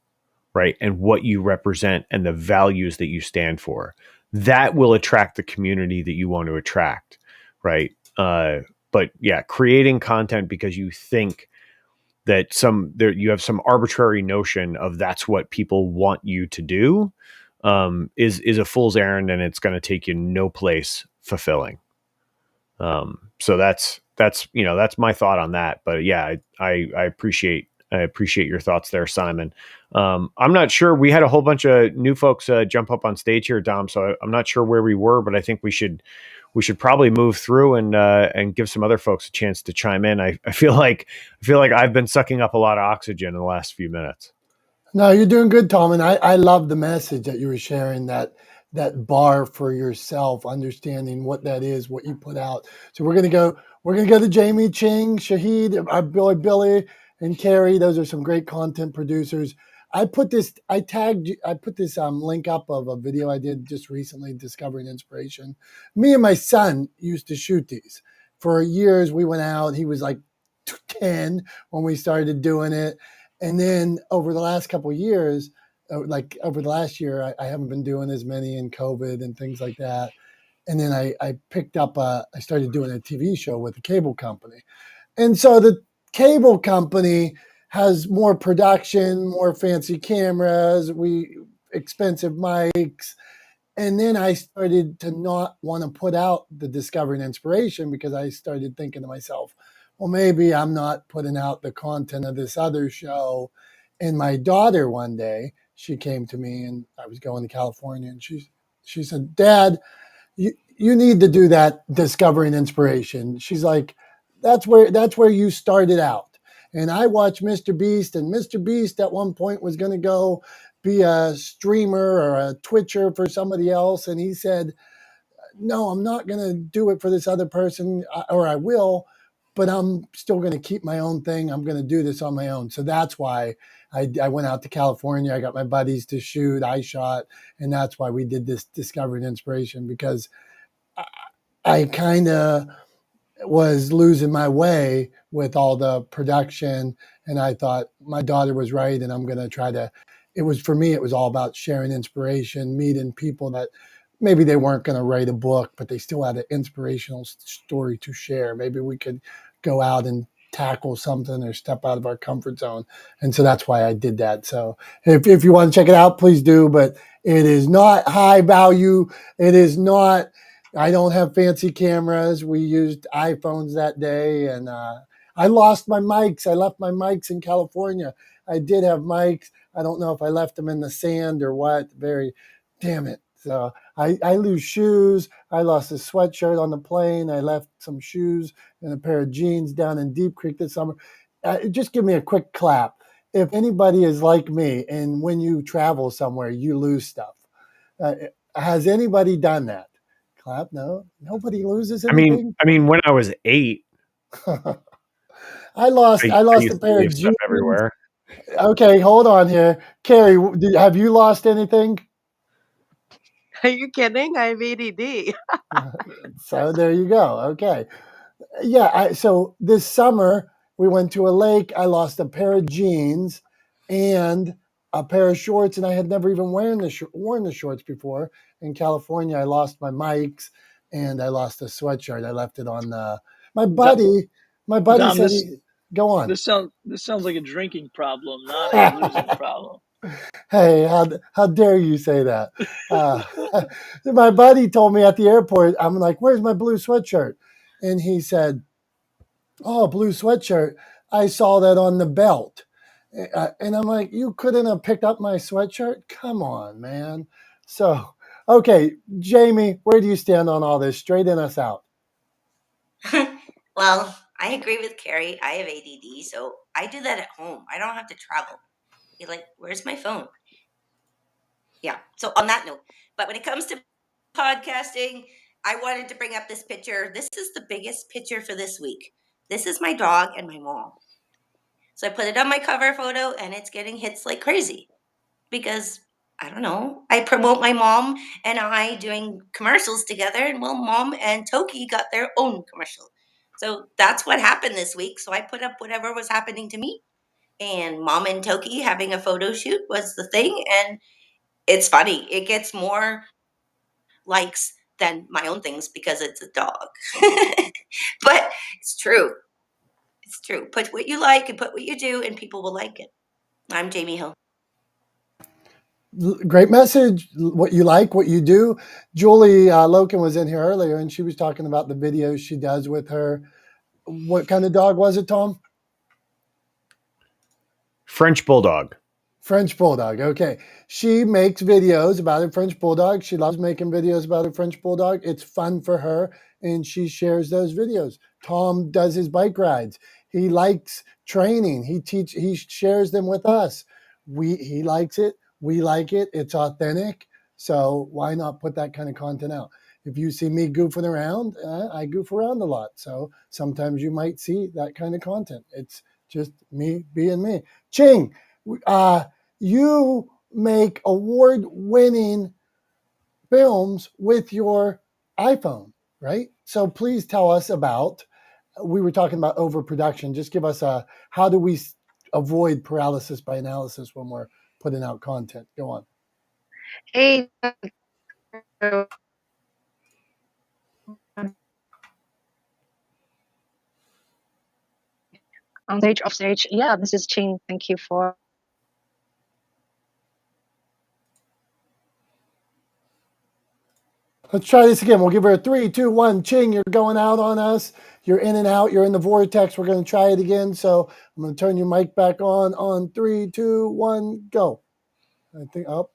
right? And what you represent and the values that you stand for. That will attract the community that you want to attract, right? But yeah, creating content because you think that you have some arbitrary notion of that's what people want you to do, is a fool's errand, and it's going to take you no place fulfilling. So that's my thought on that. But yeah, I appreciate your thoughts there, Simon. I'm not sure. We had a whole bunch of new folks jump up on stage here, Dom. So I'm not sure where we were, but I think we should probably move through and give some other folks a chance to chime in. I feel like I've been sucking up a lot of oxygen in the last few minutes. No, you're doing good, Tom. And I love the message that you were sharing, that bar for yourself, understanding what that is, what you put out. So we're gonna go to Jamie, Ching, Shahid, our Billy, and Carrie. Those are some great content producers. I put this link up of a video I did just recently, Discovering Inspiration. Me and my son used to shoot these. For years we went out. He was like 10 when we started doing it. And then over the last couple of years, like over the last year, I haven't been doing as many in COVID and things like that. And then I picked up, I started doing a TV show with a cable company. And so the cable company has more production, more fancy cameras, expensive mics. And then I started to not want to put out the Discovering Inspiration because I started thinking to myself, well, maybe I'm not putting out the content of this other show. And my daughter one day, she came to me, and I was going to California, and she said, Dad, you need to do that Discovering Inspiration. She's like, that's where you started out. And I watched Mr. Beast, and Mr. Beast at one point was going to go be a streamer or a Twitcher for somebody else. And he said, no, I'm not going to do it for this other person, or I will, but I'm still going to keep my own thing. I'm going to do this on my own. So that's why I went out to California. I got my buddies to shoot. I shot. And that's why we did this Discovering Inspiration, because I kind of was losing my way with all the production. And I thought my daughter was right, and I'm going to try to it was, for me, it was all about sharing inspiration, meeting people that maybe they weren't going to write a book, but they still had an inspirational story to share. Maybe we could go out and tackle something or step out of our comfort zone. And so that's why I did that. So if you want to check it out, please do. But it is not high value. It is not, I don't have fancy cameras. We used iPhones that day. And I lost my mics. I left my mics in California. I did have mics. I don't know if I left them in the sand or what. Damn it. So I lose shoes. I lost a sweatshirt on the plane. I left some shoes and a pair of jeans down in Deep Creek this summer. Just give me a quick clap. If anybody is like me and when you travel somewhere, you lose stuff. Has anybody done that? Clap? No, nobody loses anything. I mean, when I was 8, I lost I a used to pair of leave stuff jeans. everywhere. Okay, hold on here. Carrie, have you lost anything? Are you kidding? I have ADD. So there you go. Okay. Yeah. So this summer we went to a lake. I lost a pair of jeans and a pair of shorts, and I had never even worn the shorts before. In California, I lost my mics and I lost a sweatshirt. I left it on my buddy. My buddy Dom, said, this "Go on." this sounds like a drinking problem, not a losing problem. Hey, how dare you say that? Uh, my buddy told me at the airport, I'm like, "Where's my blue sweatshirt?" And he said, "Oh, blue sweatshirt. I saw that on the belt." And I'm like, "You couldn't have picked up my sweatshirt? Come on, man." So, okay, Jamie, where do you stand on all this? Straighten us out. Well, I agree with Carrie. I have ADD, so I do that at home. I don't have to travel. You're like, where's my phone? Yeah. So on that note, but when it comes to podcasting, I wanted to bring up this picture. This is the biggest picture for this week. This is my dog and my mom. So I put it on my cover photo and it's getting hits like crazy because I don't know. I promote my mom and I doing commercials together, and well, mom and Toki got their own commercial. So that's what happened this week. So I put up whatever was happening to me, and mom and Toki having a photo shoot was the thing. And it's funny, it gets more likes than my own things because it's a dog. But it's true. It's true. Put what you like and put what you do, and people will like it. I'm Jamie Hill. Great message. What you like, what you do. Julie Loken was in here earlier, and she was talking about the videos she does with her. What kind of dog was it, Tom? French Bulldog. French Bulldog. Okay. She makes videos about her French Bulldog. She loves making videos about her French Bulldog. It's fun for her, and she shares those videos. Tom does his bike rides. He likes training. He shares them with us. He likes it. We like it. It's authentic. So why not put that kind of content out? If you see me goofing around, I goof around a lot. So sometimes you might see that kind of content. It's just me being me. Ching, you make award-winning films with your iPhone, right? So please tell us about. We were talking about overproduction. Just give us how do we avoid paralysis by analysis when we're putting out content? Go on. Hey, on stage, off stage. Yeah, this is Ching. Thank you for. Let's try this again. We'll give her a 3, 2, 1. Ching, you're going out on us. You're in and out. You're in the vortex. We're going to try it again. So I'm going to turn your mic back on 3, 2, 1, go. I think, oh,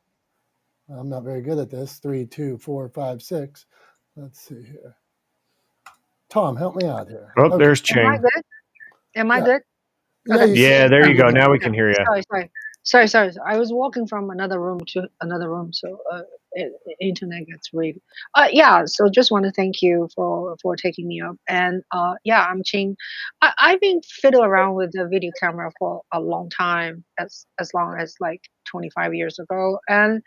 I'm not very good at this. 3, 2, 4, 5, 6. Let's see here. Tom, help me out here. Oh, Okay. there's Am I Ching. good? Am I Yeah. good? Yeah, Okay. Yeah, there you go. Now we Okay. can hear you. Sorry. I was walking from another room to another room, so internet gets weird. Yeah. So just want to thank you for taking me up. And yeah, I'm Ching. I've been fiddling around with the video camera for a long time, as long as like 25 years ago, and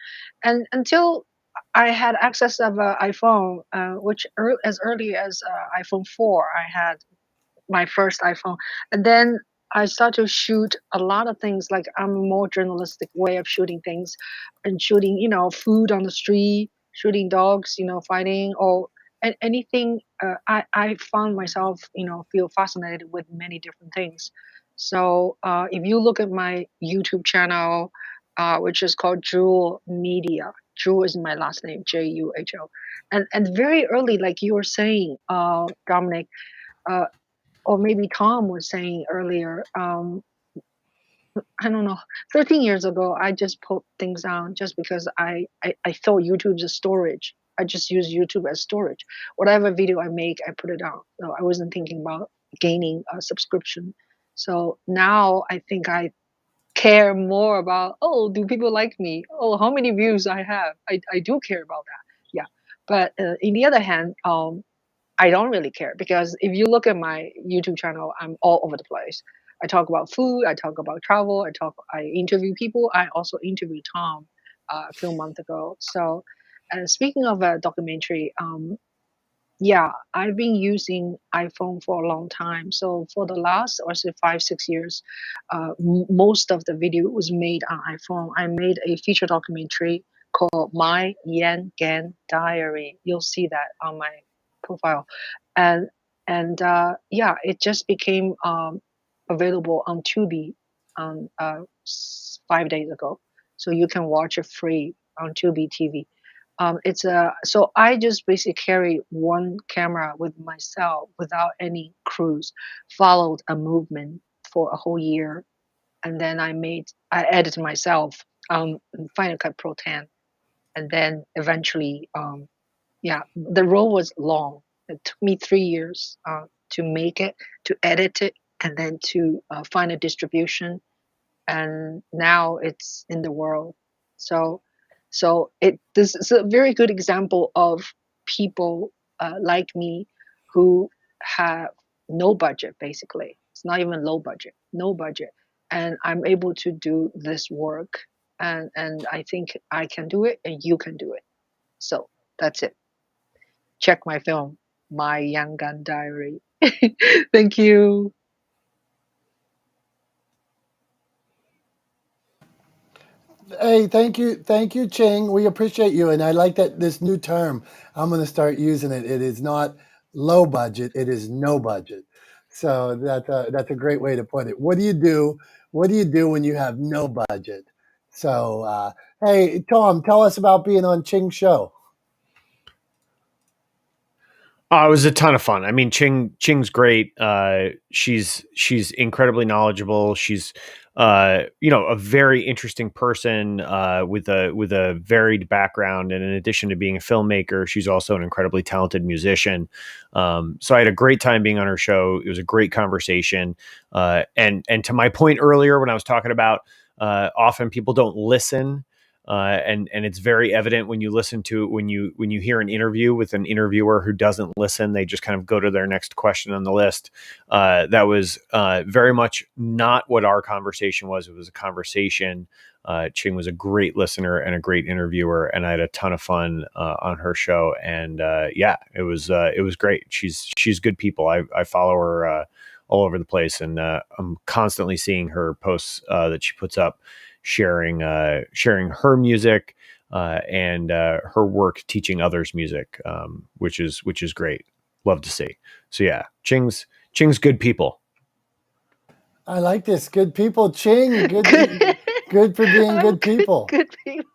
until I had access of an iPhone, which as early as iPhone 4, I had my first iPhone, and then I start to shoot a lot of things. Like I'm a more journalistic way of shooting things, and shooting, food on the street, shooting dogs, fighting, or anything. I found myself, feel fascinated with many different things. So if you look at my YouTube channel, which is called Jewel Media. Jewel is my last name, Juho, and very early, like you were saying, Dominic. Uh, or maybe Tom was saying earlier, I don't know, 13 years ago, I just put things on just because I thought YouTube's a storage. I just use YouTube as storage. Whatever video I make, I put it on. So I wasn't thinking about gaining a subscription. So now I think I care more about, oh, do people like me? Oh, how many views I have? I do care about that. Yeah. But in the other hand, I don't really care, because if you look at my YouTube channel, I'm all over the place. I talk about food, I talk about travel, I interview people. I also interviewed Tom a few months ago. So, speaking of a documentary, yeah, I've been using iPhone for a long time. So for the last, or say 5, 6 years, most of the video was made on iPhone. I made a feature documentary called My Langan Diary. You'll see that on my profile, and yeah, it just became available on Tubi on 5 days ago. So you can watch it free on Tubi TV. It's a So I just basically carry one camera with myself without any crews, followed a movement for a whole year, and then I edited myself on Final Cut Pro 10, and then eventually, yeah, the role was long. It took me 3 years to make it, to edit it, and then to find a distribution, and now it's in the world. So this is a very good example of people like me who have no budget. Basically, it's not even low budget, no budget, and I'm able to do this work, and I think I can do it, and you can do it. So that's it. Check my film, My Yangon Diary. Thank you. Hey, thank you, Ching. We appreciate you, and I like that this new term. I'm going to start using it. It is not low budget; it is no budget. So that's a great way to put it. What do you do? What do you do when you have no budget? So, hey, Tom, tell us about being on Ching's show. Oh, it was a ton of fun. I mean, Ching's great. She's incredibly knowledgeable. She's a very interesting person with a varied background. And in addition to being a filmmaker, she's also an incredibly talented musician. So I had a great time being on her show. It was a great conversation. And to my point earlier when I was talking about often people don't listen. And it's very evident when you listen to when you hear an interview with an interviewer who doesn't listen. They just kind of go to their next question on the list. That was very much not what our conversation was. It was a conversation. Ching was a great listener and a great interviewer, and I had a ton of fun on her show. And yeah, it was great. She's good people. I follow her all over the place, and I'm constantly seeing her posts that she puts up, sharing her music and her work teaching others music, which is great. Love to see. So yeah, Ching's good people. I like this. Good people, Ching. Good. Good for being Oh, good people. Good people.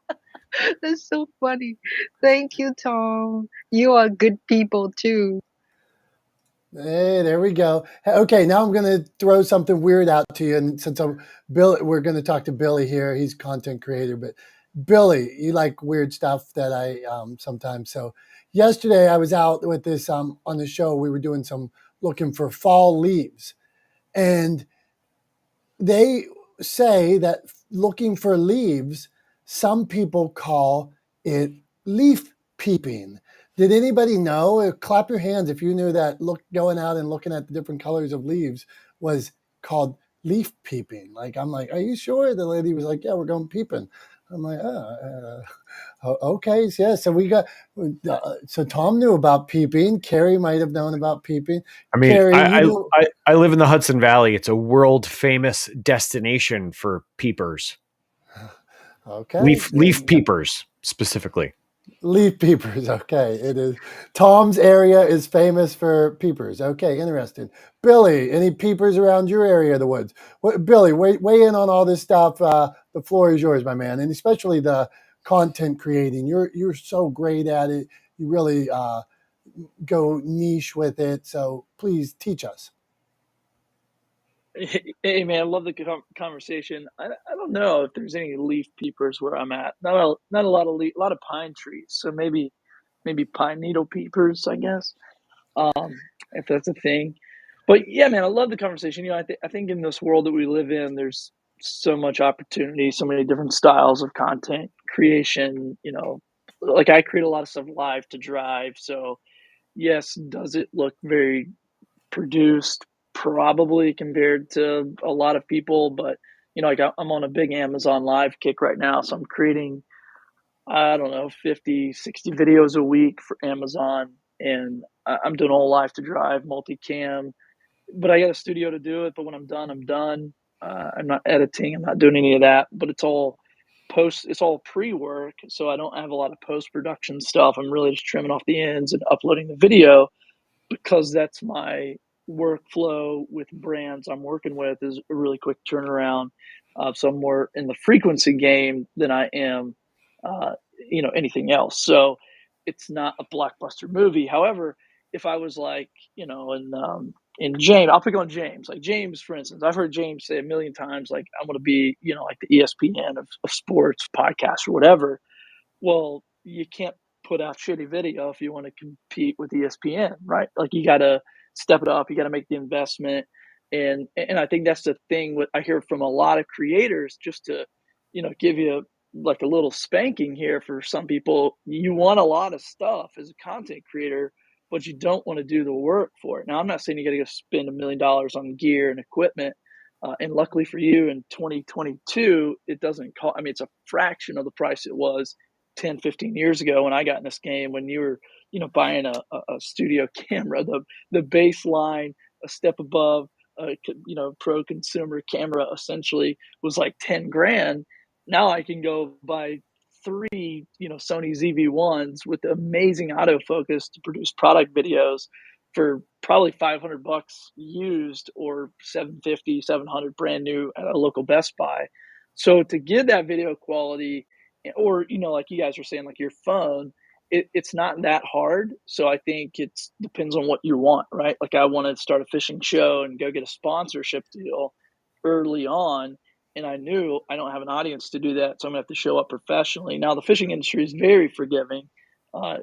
That's so funny. Thank you, Tom. You are good people too. Hey, there we go. Okay, now I'm going to throw something weird out to you. And since we're going to talk to Billy here. He's a content creator, but Billy, you like weird stuff that I sometimes. So yesterday I was out with this on the show. We were doing some looking for fall leaves, and they say that looking for leaves, some people call it leaf peeping. Did anybody know? Clap your hands if you knew that going out and looking at the different colors of leaves was called leaf peeping. Like, I'm like, are you sure? The lady was like, yeah, we're going peeping. I'm like, Okay, yeah. So we got. So Tom knew about peeping. Carrie might have known about peeping. I mean, Carrie, you knew. I live in the Hudson Valley. It's a world famous destination for peepers. Okay, Leaf peepers specifically. leaf peepers. Okay, it is. Tom's area is famous for peepers. Okay, interesting. Billy, any peepers around your area of the woods? Billy, weigh in on all this stuff. The floor is yours, my man, and especially the content creating. You're so great at it. You really go niche with it. So please teach us. Hey man, I love the conversation. I don't know if there's any leaf peepers where I'm at. Not a lot of a lot of pine trees. So maybe pine needle peepers, I guess. If that's a thing. But yeah, man, I love the conversation. I think in this world that we live in, there's so much opportunity, so many different styles of content creation. Like I create a lot of stuff live to drive. So yes, does it look very produced? Probably compared to a lot of people, but like I'm on a big Amazon live kick right now, so I'm creating, I don't know, 50, 60 videos a week for Amazon, and I'm doing all live to drive, multicam, but I got a studio to do it. But when I'm done, I'm done. I'm not editing. I'm not doing any of that. But it's all It's all pre-work, so I don't have a lot of post-production stuff. I'm really just trimming off the ends and uploading the video because that's my workflow with brands I'm working with is a really quick turnaround. So I'm more in the frequency game than I am, uh, anything else. So it's not a blockbuster movie. However, if I was like, in James, I'll pick on James. Like James, for instance, I've heard James say a million times, like I want to be, like the ESPN of sports podcast or whatever. Well, you can't put out shitty video if you want to compete with ESPN, right? Like you got to step it up. You got to make the investment, and I think that's the thing. What I hear from a lot of creators, just to give you like a little spanking here for some people. You want a lot of stuff as a content creator, but you don't want to do the work for it. Now, I'm not saying you got to go spend $1 million on gear and equipment. And luckily for you, in 2022, it doesn't cost. I mean, it's a fraction of the price it was 10, 15 years ago when I got in this game, when you were, buying a studio camera, the baseline, a step above, pro consumer camera essentially was like 10 grand. Now I can go buy three, Sony ZV-1s with amazing autofocus to produce product videos for probably $500 used, or 750, 700 brand new at a local Best Buy. So to get that video quality, or like you guys are saying, like your phone, it's not that hard. So I think it depends on what you want, right? Like I want to start a fishing show and go get a sponsorship deal early on, and I knew I don't have an audience to do that, so I'm gonna have to show up professionally. Now the fishing industry is very forgiving.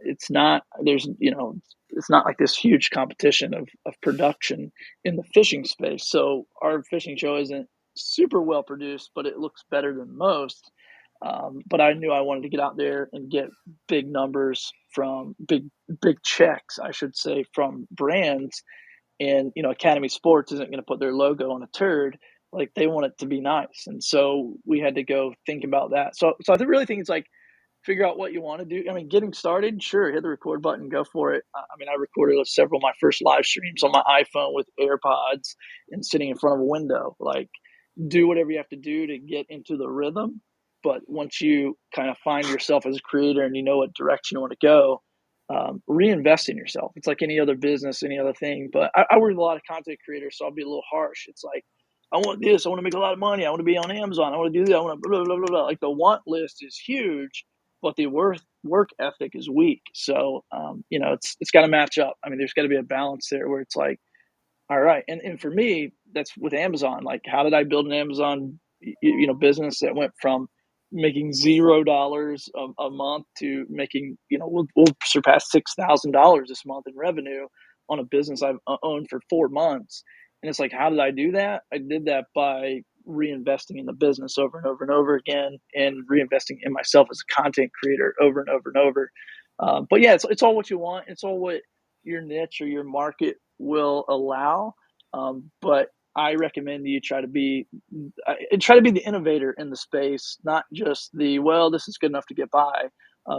It's not it's not like this huge competition of production in the fishing space. So our fishing show isn't super well produced, but it looks better than most. But I knew I wanted to get out there and get big numbers from big checks, I should say, from brands. And Academy Sports isn't going to put their logo on a turd. Like they want it to be nice, and so we had to go think about that. So I really think it's like figure out what you want to do. I mean, getting started, sure, hit the record button, go for it. I mean, I recorded several of my first live streams on my iPhone with AirPods and sitting in front of a window. Like, do whatever you have to do to get into the rhythm. But once you kind of find yourself as a creator and you know what direction you want to go, reinvest in yourself. It's like any other business, any other thing. But I work with a lot of content creators, so I'll be a little harsh. It's like, I want this. I want to make a lot of money. I want to be on Amazon. I want to do that. I want to blah, blah, blah, blah. Like the want list is huge, but the work ethic is weak. So, it's got to match up. I mean, there's got to be a balance there where it's like, all right. And for me, that's with Amazon. Like, how did I build an Amazon, business that went from making $0 a month to making, we'll surpass $6,000 this month in revenue on a business I've owned for 4 months. And it's like, how did I do that? I did that by reinvesting in the business over and over and over again, and reinvesting in myself as a content creator over and over and over. But yeah, it's all what you want. It's all what your niche or your market will allow. But I recommend you try to be the innovator in the space, not just this is good enough to get by,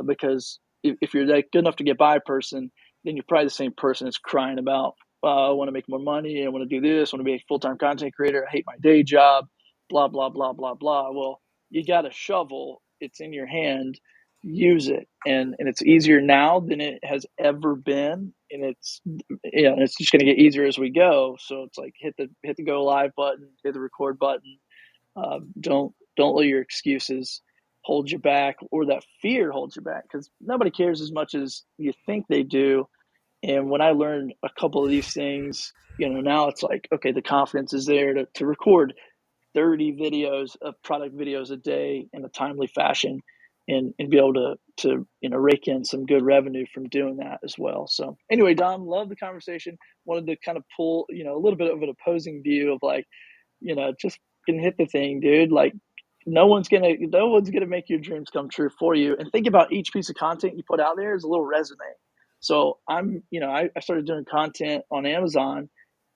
because if you're that good enough to get by a person, then you're probably the same person that's crying about, I want to make more money, I want to do this, I want to be a full-time content creator, I hate my day job, blah, blah, blah, blah, blah. Well, you got a shovel, it's in your hand, use it. And it's easier now than it has ever been. And it's, it's just going to get easier as we go. So it's like, hit the go live button, hit the record button. Don't let your excuses hold you back, or that fear holds you back, because nobody cares as much as you think they do. And when I learned a couple of these things, now it's like, okay, the confidence is there to record 30 videos of product videos a day in a timely fashion, and be able to rake in some good revenue from doing that as well. So anyway, Dom, love the conversation. Wanted to kind of pull a little bit of an opposing view of like, just gonna hit the thing, dude. Like, no one's gonna make your dreams come true for you. And think about each piece of content you put out there as a little resume. So I started doing content on Amazon,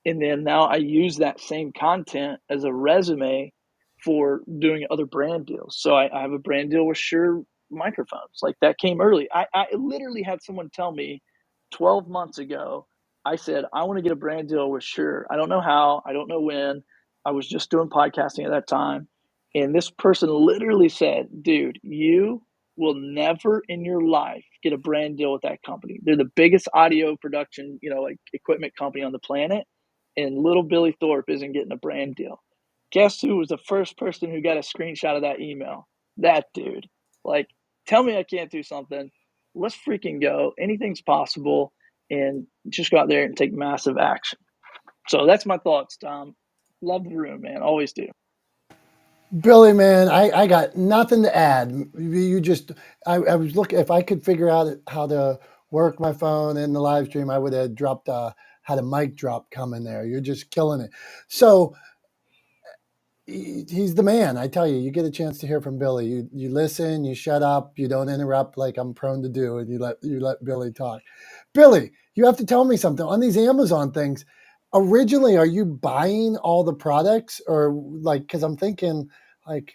and then now I use that same content as a resume for doing other brand deals. So I have a brand deal with Shure microphones. Like, that came early. I literally had someone tell me 12 months ago, I said, I want to get a brand deal with Shure. I don't know how, I don't know when. I was just doing podcasting at that time. And this person literally said, dude, you will never in your life get a brand deal with that company. They're the biggest audio production, like equipment company on the planet. And little Billy Thorpe isn't getting a brand deal. Guess who was the first person who got a screenshot of that email? That dude. Like, tell me I can't do something. Let's freaking go. Anything's possible, and just go out there and take massive action. So that's my thoughts, Tom. Love the room, man. Always do. Billy, man, I got nothing to add. You just, I was looking, if I could figure out how to work my phone in the live stream, I would have dropped, had a mic drop come in there. You're just killing it. So he's the man. I tell you, you get a chance to hear from Billy. You listen, you shut up, you don't interrupt like I'm prone to do, and you let Billy talk. Billy, you have to tell me something on these Amazon things. Originally, are you buying all the products, or like, because I'm thinking like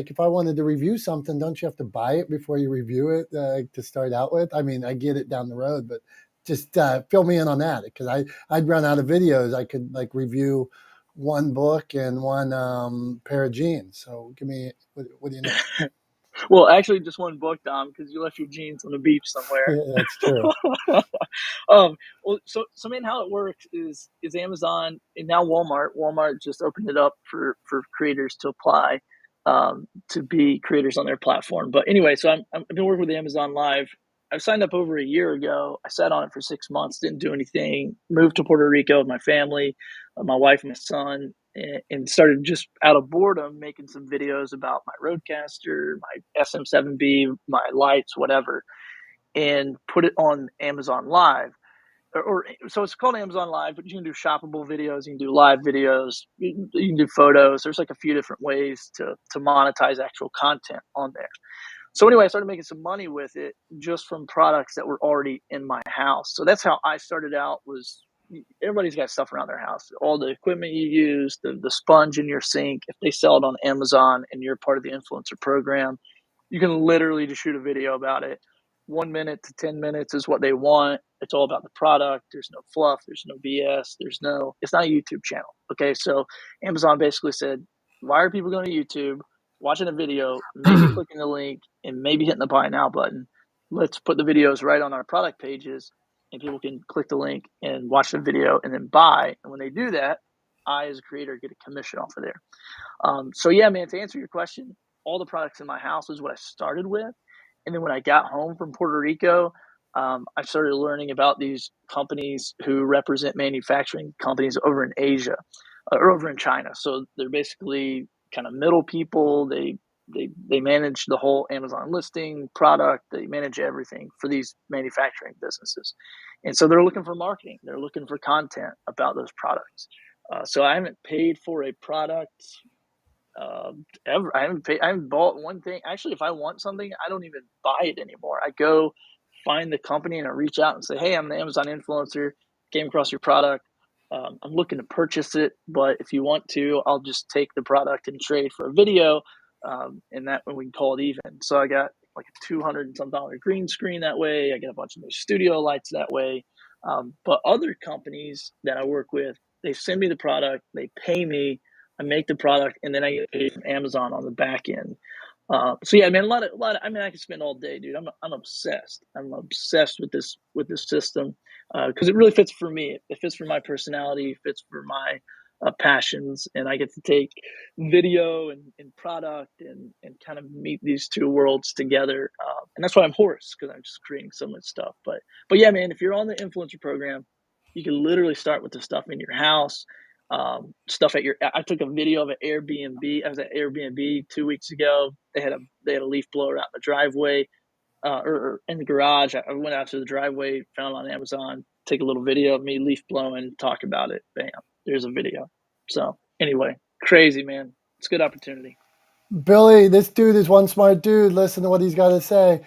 if I wanted to review something, don't you have to buy it before you review it to start out with? I mean, I get it down the road, but just fill me in on that, because I'd run out of videos. I could like review one book and one pair of jeans. So give me, what do you know? Well, actually, just one book, Dom, because you left your jeans on the beach somewhere. Yeah, that's true. Well, so man, how it works is Amazon, and now Walmart just opened it up for creators to apply to be creators on their platform. But anyway, so I've been working with Amazon Live. I signed up over a year ago. I sat on it for 6 months, didn't do anything. Moved to Puerto Rico with my family, my wife and my son, and started just out of boredom making some videos about my Rodecaster, my SM7B, my lights, whatever, and put it on Amazon Live. So it's called Amazon Live, but you can do shoppable videos, you can do live videos, you can do photos. There's like a few different ways to monetize actual content on there. So anyway, I started making some money with it just from products that were already in my house. So that's how I started out. Was everybody's got stuff around their house, all the equipment you use, the sponge in your sink. If they sell it on Amazon and you're part of the influencer program, you can literally just shoot a video about it. 1 minute to 10 minutes is what they want. It's all about the product. There's no fluff. There's no BS. It's not a YouTube channel. Okay. So Amazon basically said, why are people going to YouTube, watching a video, maybe clicking the link, and maybe hitting the buy now button? Let's put the videos right on our product pages, and people can click the link and watch the video and then buy. And when they do that, I, as a creator, get a commission off of there. So yeah, man, to answer your question, all the products in my house is what I started with. And then when I got home from Puerto Rico, I started learning about these companies who represent manufacturing companies over in Asia or over in China. So they're basically kind of middle people. They manage the whole Amazon listing product. They manage everything for these manufacturing businesses. And so they're looking for marketing. They're looking for content about those products. So I haven't paid for a product ever. I haven't bought one thing. Actually, if I want something, I don't even buy it anymore. I go find the company and I reach out and say, hey, I'm the Amazon influencer, came across your product. I'm looking to purchase it, but if you want to, I'll just take the product and trade for a video, and that we can call it even. So I got like a 200 and some dollar green screen that way. I get a bunch of new studio lights that way. But other companies that I work with, they send me the product, they pay me, I make the product, and then I get paid from Amazon on the back end. So yeah, man, a lot of. I mean, I can spend all day, dude. I'm obsessed. I'm obsessed with this system because it really fits for me. It fits for my personality. It fits for my passions, and I get to take video and product and kind of meet these two worlds together. And that's why I'm hoarse, because I'm just creating so much stuff. But yeah, man, if you're on the influencer program, you can literally start with the stuff in your house. Stuff at your. I took a video of an Airbnb. I was at Airbnb 2 weeks ago. They had a leaf blower out in the driveway, or in the garage. I went out to the driveway, found it on Amazon. Take a little video of me leaf blowing, talk about it. Bam, there's a video. So anyway, crazy, man. It's a good opportunity. Billy, this dude is one smart dude. Listen to what he's got to say.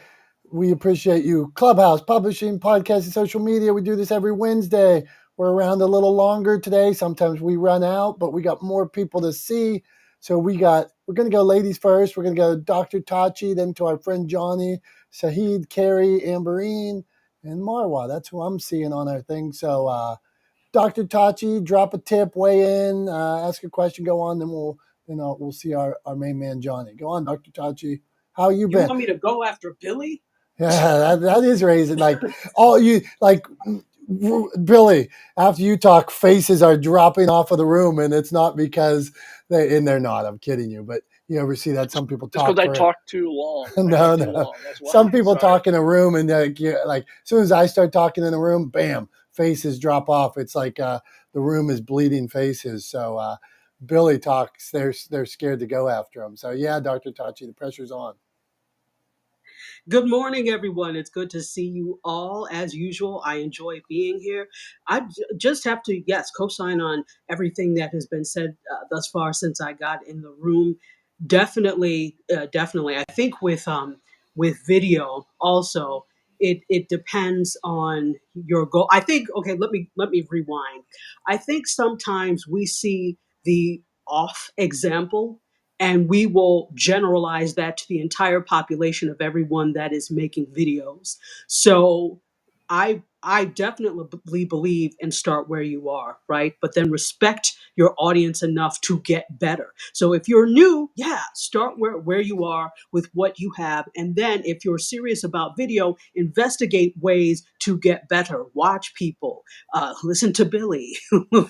We appreciate you. Clubhouse, publishing, podcasting, social media. We do this every Wednesday. We're around a little longer today. Sometimes we run out, but we got more people to see. So we're going to go ladies first. We're going to go Dr. Tachi, then to our friend Johnny, Shahid, Carrie, Amberine, and Marwa. That's who I'm seeing on our thing. So Dr. Tachi, drop a tip, weigh in, ask a question, go on, then we'll see our main man Johnny. Go on, Dr. Tachi. How you You been? want me to go after Billy? Yeah, that is raising. Like all you like, Billy. After you talk, faces are dropping off of the room, and it's not because they're not. I'm kidding you, but you ever see that some people Just because talk I for talk too long. no. That's why. Some people Sorry. talk in a room, and like as soon as I start talking in a room, bam, faces drop off. It's like the room is bleeding faces. So Billy talks. They're scared to go after him. So yeah, Dr. Tachi, the pressure's on. Good morning, everyone. It's good to see you all. As usual, I enjoy being here. Just have to, yes, co-sign on everything that has been said thus far since I got in the room. Definitely, definitely. I think with video also, it depends on your goal. I think, okay, let me rewind. I think sometimes we see the off example and we will generalize that to the entire population of everyone that is making videos. So I definitely believe in start where you are, right? But then respect your audience enough to get better. So if you're new, yeah, start where you are with what you have. And then if you're serious about video, investigate ways to get better. Watch people, listen to Billy,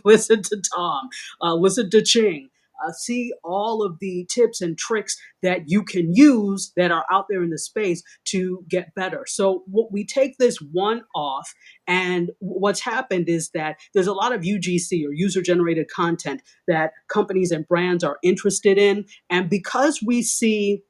listen to Tom, listen to Ching. See all of the tips and tricks that you can use that are out there in the space to get better. So what we take this one off, and what's happened is that there's a lot of UGC or user generated content that companies and brands are interested in. And because we see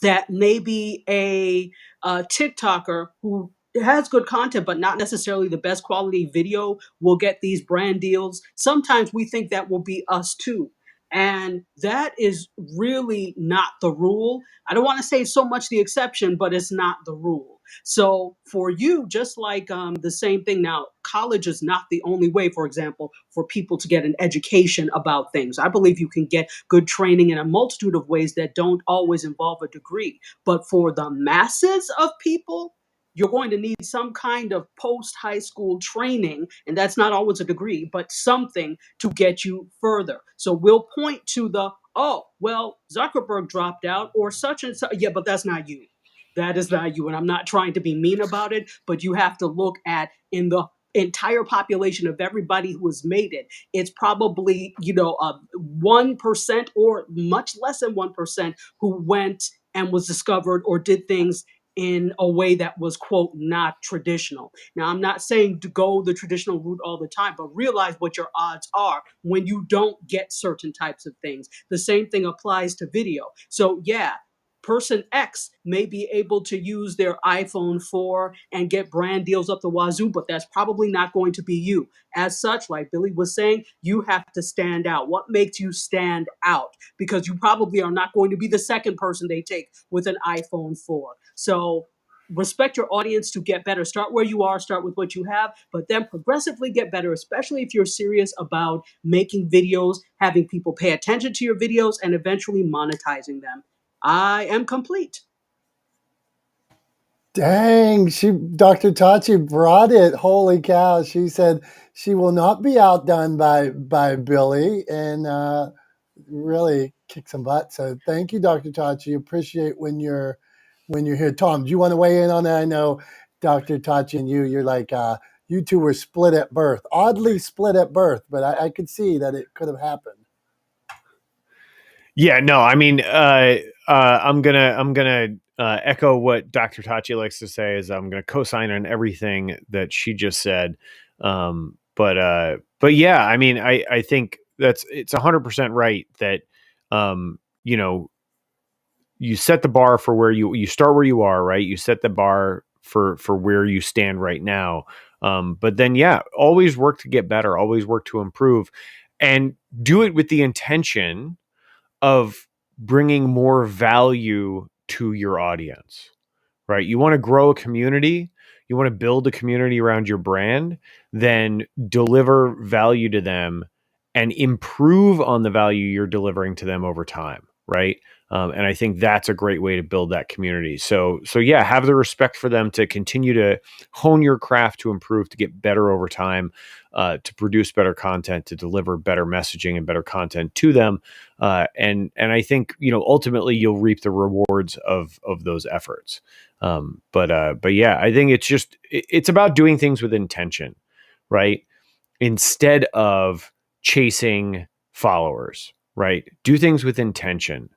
that maybe a TikToker who has good content, but not necessarily the best quality video will get these brand deals. Sometimes we think that will be us too. And that is really not the rule. I don't want to say so much the exception, but it's not the rule. So for you, just like the same thing now, college is not the only way, for example, for people to get an education about things. I believe you can get good training in a multitude of ways that don't always involve a degree. But for the masses of people, you're going to need some kind of post high school training, and that's not always a degree, but something to get you further. So we'll point to the, oh, well, Zuckerberg dropped out or such and such. Yeah, but that's not you. That is not you. And I'm not trying to be mean about it, but you have to look at in the entire population of everybody who has made it, it's probably 1% or much less than 1% who went and was discovered or did things in a way that was, quote, not traditional. Now, I'm not saying to go the traditional route all the time, but realize what your odds are when you don't get certain types of things. The same thing applies to video. So yeah, person X may be able to use their iPhone 4 and get brand deals up the wazoo, but that's probably not going to be you. As such, like Billy was saying, you have to stand out. What makes you stand out? Because you probably are not going to be the second person they take with an iPhone 4. So respect your audience to get better. Start where you are, start with what you have, but then progressively get better, especially if you're serious about making videos, having people pay attention to your videos, and eventually monetizing them. I am complete. Dang, Dr. Tachi brought it. Holy cow. She said she will not be outdone by Billy and really kick some butt. So thank you, Dr. Tachi. Appreciate when you're here. Tom, do you want to weigh in on that? I know Dr. Tachi and you're like you two were split at birth. Oddly split at birth, but I could see that it could have happened. Yeah, no, I mean, I'm gonna echo what Dr. Tachi likes to say. Is I'm gonna co-sign on everything that she just said. But yeah, I mean, I think it's 100% right that you know, you set the bar for where you start where you are, right? You set the bar for where you stand right now. But then yeah, always work to get better, always work to improve, and do it with the intention of bringing more value to your audience, right? You want to grow a community, you want to build a community around your brand, then deliver value to them and improve on the value you're delivering to them over time, right? And I think that's a great way to build that community. So yeah, have the respect for them to continue to hone your craft, to improve, to get better over time, to produce better content, to deliver better messaging and better content to them. And I think ultimately you'll reap the rewards of those efforts. But yeah, I think it's about doing things with intention, right? Instead of chasing followers, right? Do things with intention,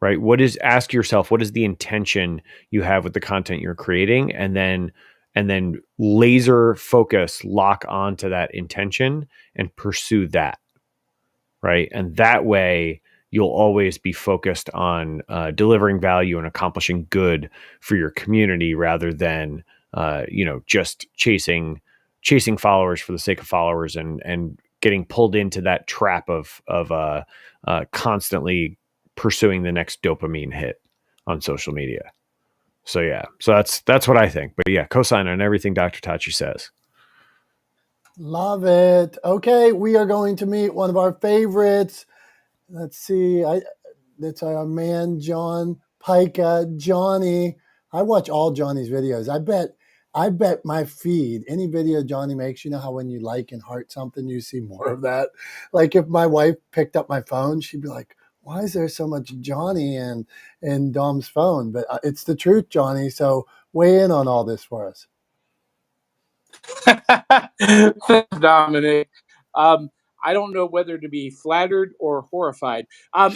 right? Ask yourself, what is the intention you have with the content you're creating? And then laser focus, lock onto that intention and pursue that, right? And that way you'll always be focused on delivering value and accomplishing good for your community rather than just chasing followers for the sake of followers and getting pulled into that trap of constantly pursuing the next dopamine hit on social media. So yeah, so that's what I think. But yeah, cosign on everything Dr. Tachi says. Love it. Okay, we are going to meet one of our favorites. Let's see. That's our man John Pica. Johnny. I watch all Johnny's videos. I bet my feed, any video Johnny makes, you know how when you like and heart something, you see more of that. Like if my wife picked up my phone, she'd be like, "Why is there so much Johnny in Dom's phone?" But it's the truth, Johnny. So weigh in on all this for us. Thanks, Dominic. I don't know whether to be flattered or horrified.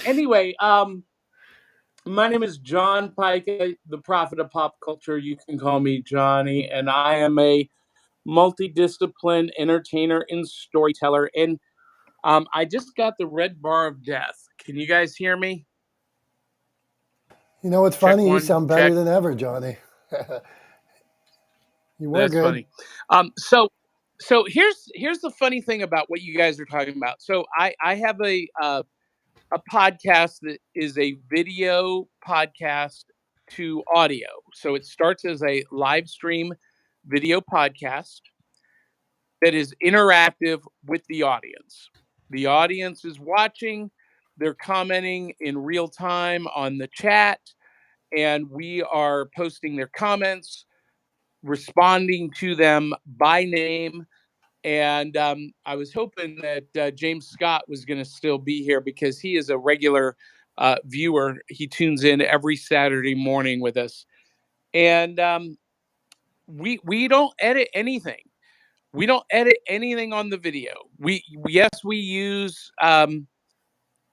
Anyway, my name is John Pica, the prophet of pop culture. You can call me Johnny, and I am a multidiscipline entertainer and storyteller. And I just got the red bar of death. Can you guys hear me? You know what's Check funny? You one, sound better check. than ever, Johnny. You were That's good. funny. So here's the funny thing about what you guys are talking about. So I have a podcast that is a video podcast to audio. So it starts as a live stream video podcast that is interactive with the audience. The audience is watching, they're commenting in real time on the chat, and we are posting their comments, responding to them by name. And I was hoping that James Scott was going to still be here because he is a regular viewer. He tunes in every Saturday morning with us. And we don't edit anything. We don't edit anything on the video. Yes, we use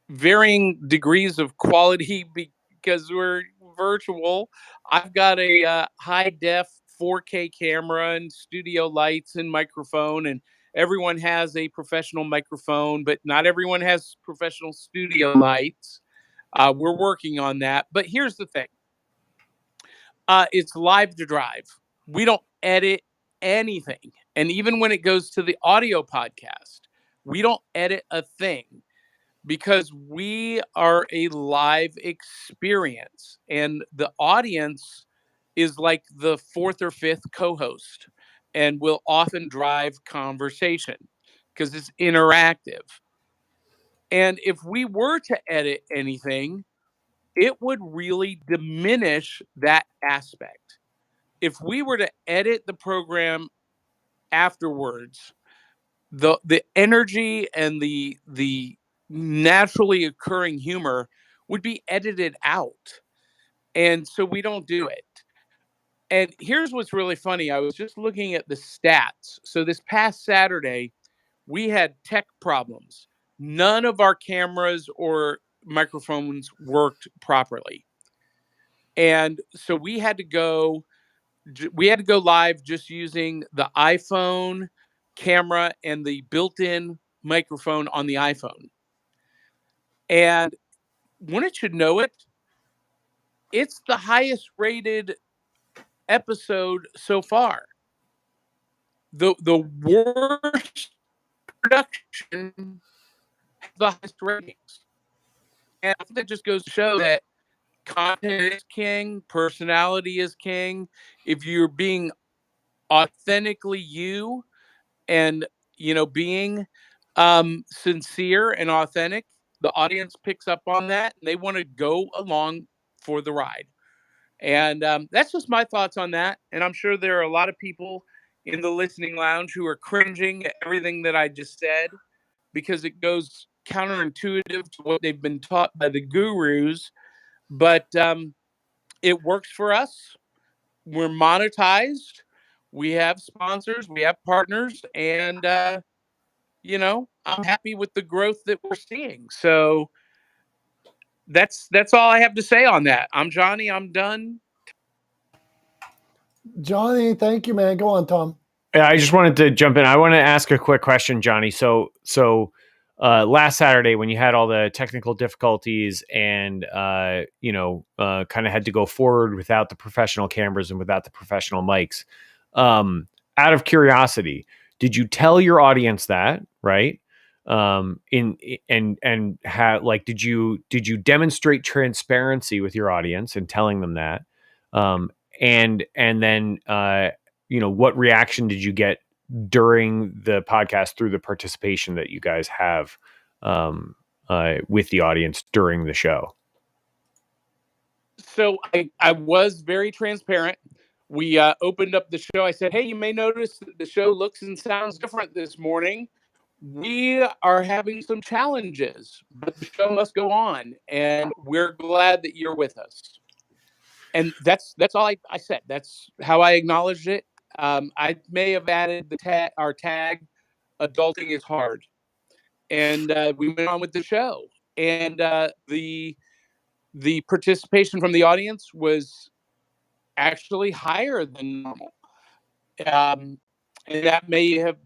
varying degrees of quality because we're virtual. I've got a high def 4K camera and studio lights and microphone, and everyone has a professional microphone, but not everyone has professional studio lights. We're working on that. But here's the thing. It's live to drive. We don't edit anything. And even when it goes to the audio podcast, we don't edit a thing because we are a live experience and the audience is like the fourth or fifth co-host and will often drive conversation because it's interactive. And if we were to edit anything, it would really diminish that aspect. if we were to edit the program afterwards, the energy and the naturally occurring humor would be edited out. And so we don't do it. And here's what's really funny. I was just looking at the stats. So this past Saturday, we had tech problems. None of our cameras or microphones worked properly. And so we had to go live just using the iPhone camera and the built-in microphone on the iPhone. And wouldn't you know it, it's the highest rated episode so far. The worst production has the highest ratings. And I think that just goes to show that content is king, personality is king. If you're being authentically you and being sincere and authentic, the audience picks up on that and they want to go along for the ride. And that's just my thoughts on that. And I'm sure there are a lot of people in the listening lounge who are cringing at everything that I just said, because it goes counterintuitive to what they've been taught by the gurus. But it works for us. We're monetized. We have sponsors. We have partners. And, I'm happy with the growth that we're seeing. So that's all I have to say on that. I'm Johnny. I'm done. Johnny, thank you, man. Go on, Tom. Yeah, I just wanted to jump in. I want to ask a quick question, Johnny. So last Saturday when you had all the technical difficulties and kind of had to go forward without the professional cameras and without the professional mics, out of curiosity, did you tell your audience that, right? Did you demonstrate transparency with your audience in telling them that? And then what reaction did you get during the podcast through the participation that you guys have with the audience during the show? So I was very transparent. We opened up the show. I said, hey, you may notice that the show looks and sounds different this morning. We are having some challenges, but the show must go on. And we're glad that you're with us. And that's all I said. That's how I acknowledged it. I may have added our tag, adulting is hard. And we went on with the show. And the participation from the audience was actually higher than normal. And that may have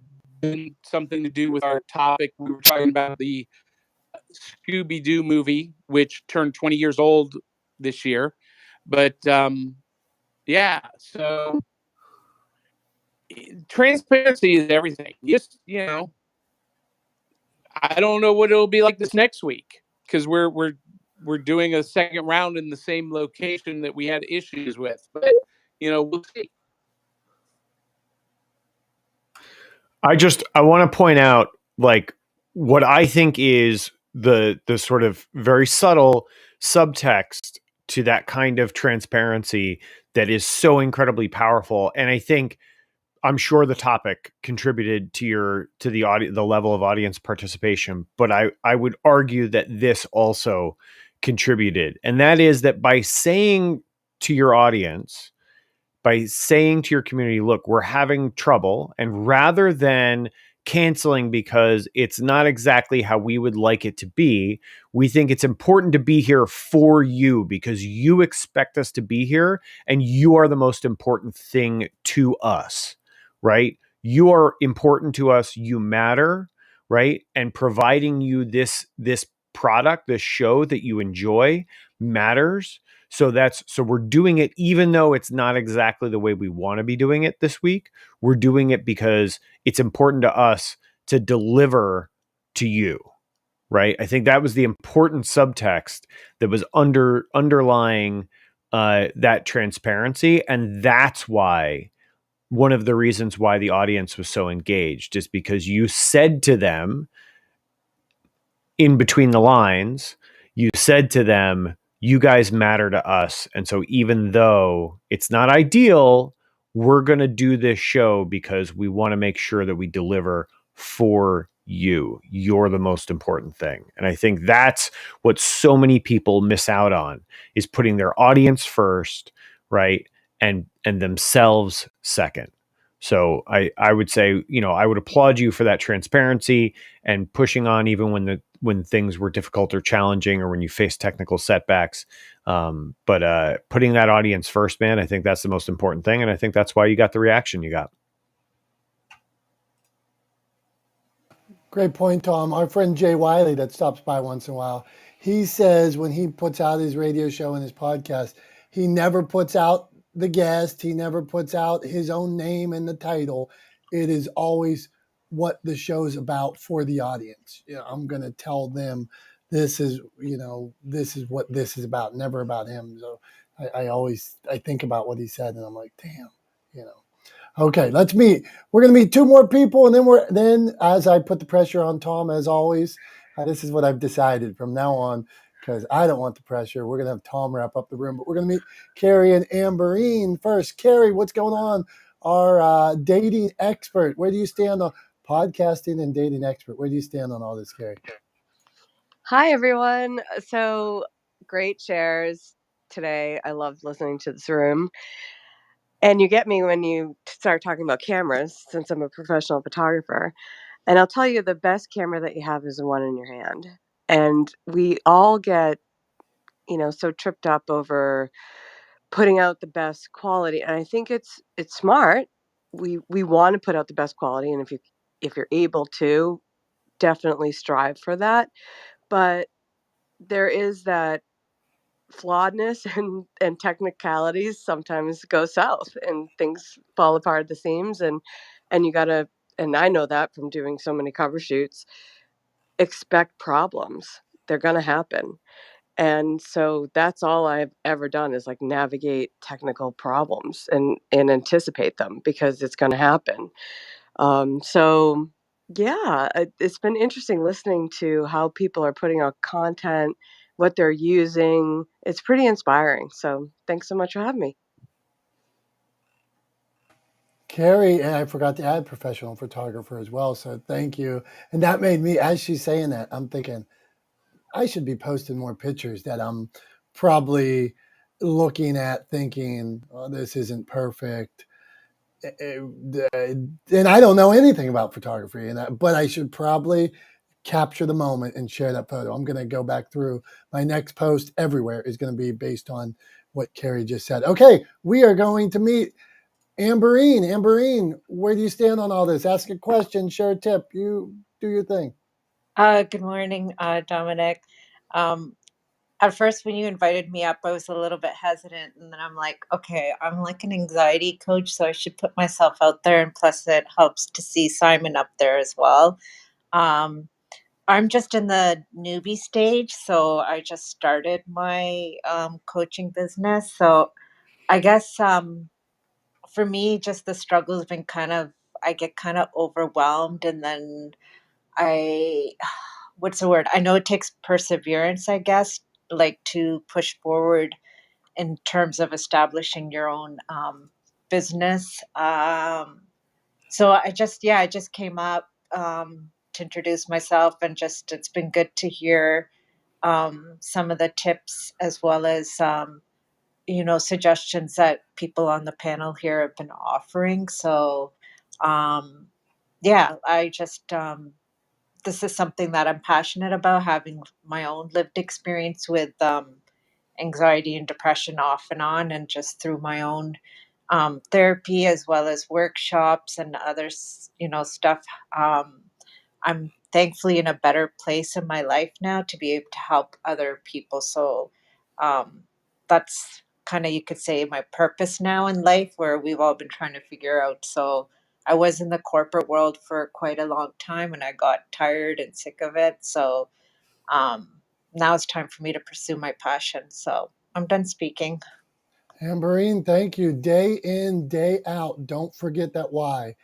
been something to do with our topic. We were talking about the Scooby-Doo movie, which turned 20 years old this year. But yeah, so transparency is everything. Just, I don't know what it'll be like this next week, because we're doing a second round in the same location that we had issues with. But we'll see. I want to point out, like, what I think is the sort of very subtle subtext to that kind of transparency that is so incredibly powerful. And I'm sure the topic contributed to the level of audience participation, but I would argue that this also contributed. And that is that by saying to your audience, by saying to your community, look, we're having trouble, and rather than canceling because it's not exactly how we would like it to be, we think it's important to be here for you because you expect us to be here and you are the most important thing to us, right? You are important to us, you matter, right? And providing you this product, this show that you enjoy matters. So we're doing it even though it's not exactly the way we want to be doing it this week. We're doing it because it's important to us to deliver to you, right? I think that was the important subtext that was underlying that transparency. And that's why one of the reasons why the audience was so engaged is because you said to them in between the lines, you said to them, you guys matter to us. And so even though it's not ideal, we're going to do this show because we want to make sure that we deliver for you. You're the most important thing. And I think that's what so many people miss out on, is putting their audience first, right? And themselves second. So I would say, I would applaud you for that transparency and pushing on even when things were difficult or challenging, or when you faced technical setbacks. But putting that audience first, man, I think that's the most important thing. And I think that's why you got the reaction you got. Great point, Tom. Our friend Jay Wiley that stops by once in a while, he says when he puts out his radio show and his podcast, he never puts out the guest. He never puts out his own name and the title. It is always what the show's about for the audience. I'm going to tell them this is what this is about, never about him. So I think about what he said and I'm like, damn, you know. Okay, let's meet. We're going to meet two more people, and then as I put the pressure on Tom, as always, this is what I've decided from now on, because I don't want the pressure. We're going to have Tom wrap up the room, but we're going to meet Carrie and Amberine first. Carrie, what's going on? Our dating expert. Where do you stand on podcasting and dating expert? Where do you stand on all this, Carrie? Hi, everyone. So great shares today. I loved listening to this room. And you get me when you start talking about cameras, since I'm a professional photographer. And I'll tell you, the best camera that you have is the one in your hand. And we all get, so tripped up over putting out the best quality. And I think it's smart. We want to put out the best quality. And if you're able to, definitely strive for that. But there is that flawedness and technicalities sometimes go south and things fall apart at the seams, and you gotta, and I know that from doing so many cover shoots, expect problems. They're gonna happen. And so that's all I've ever done is like navigate technical problems and anticipate them, because it's gonna happen. So yeah, it's been interesting listening to how people are putting out content, what they're using. It's pretty inspiring. So thanks so much for having me. Carrie, and I forgot to add professional photographer as well. So thank you. And that made me, as she's saying that, I'm thinking, I should be posting more pictures that I'm probably looking at thinking, oh, this isn't perfect. And I don't know anything about photography, but I should probably capture the moment and share that photo. I'm going to go back through my next post everywhere is going to be based on what Carrie just said. Okay, we are going to meet Amberine. Amberine, where do you stand on all this? Ask a question, share a tip. You do your thing. Good morning, Dominic. At first, when you invited me up, I was a little bit hesitant, and then I'm like, okay, I'm like an anxiety coach, so I should put myself out there, and plus it helps to see Simon up there as well. I'm just in the newbie stage, so I just started my coaching business. So I guess for me, just the struggle has been I get kind of overwhelmed, and then what's the word? I know it takes perseverance, I guess, like to push forward in terms of establishing your own business. So I just came up to introduce myself, and just it's been good to hear some of the tips, as well as suggestions that people on the panel here have been offering. So I just this is something that I'm passionate about, having my own lived experience with anxiety and depression off and on, and just through my own therapy, as well as workshops and other, stuff. I'm thankfully in a better place in my life now to be able to help other people. So that's kind of, you could say, my purpose now in life, where we've all been trying to figure out. So I was in the corporate world for quite a long time, and I got tired and sick of it. So now it's time for me to pursue my passion. So I'm done speaking. Amberine, thank you. Day in, day out. Don't forget that why.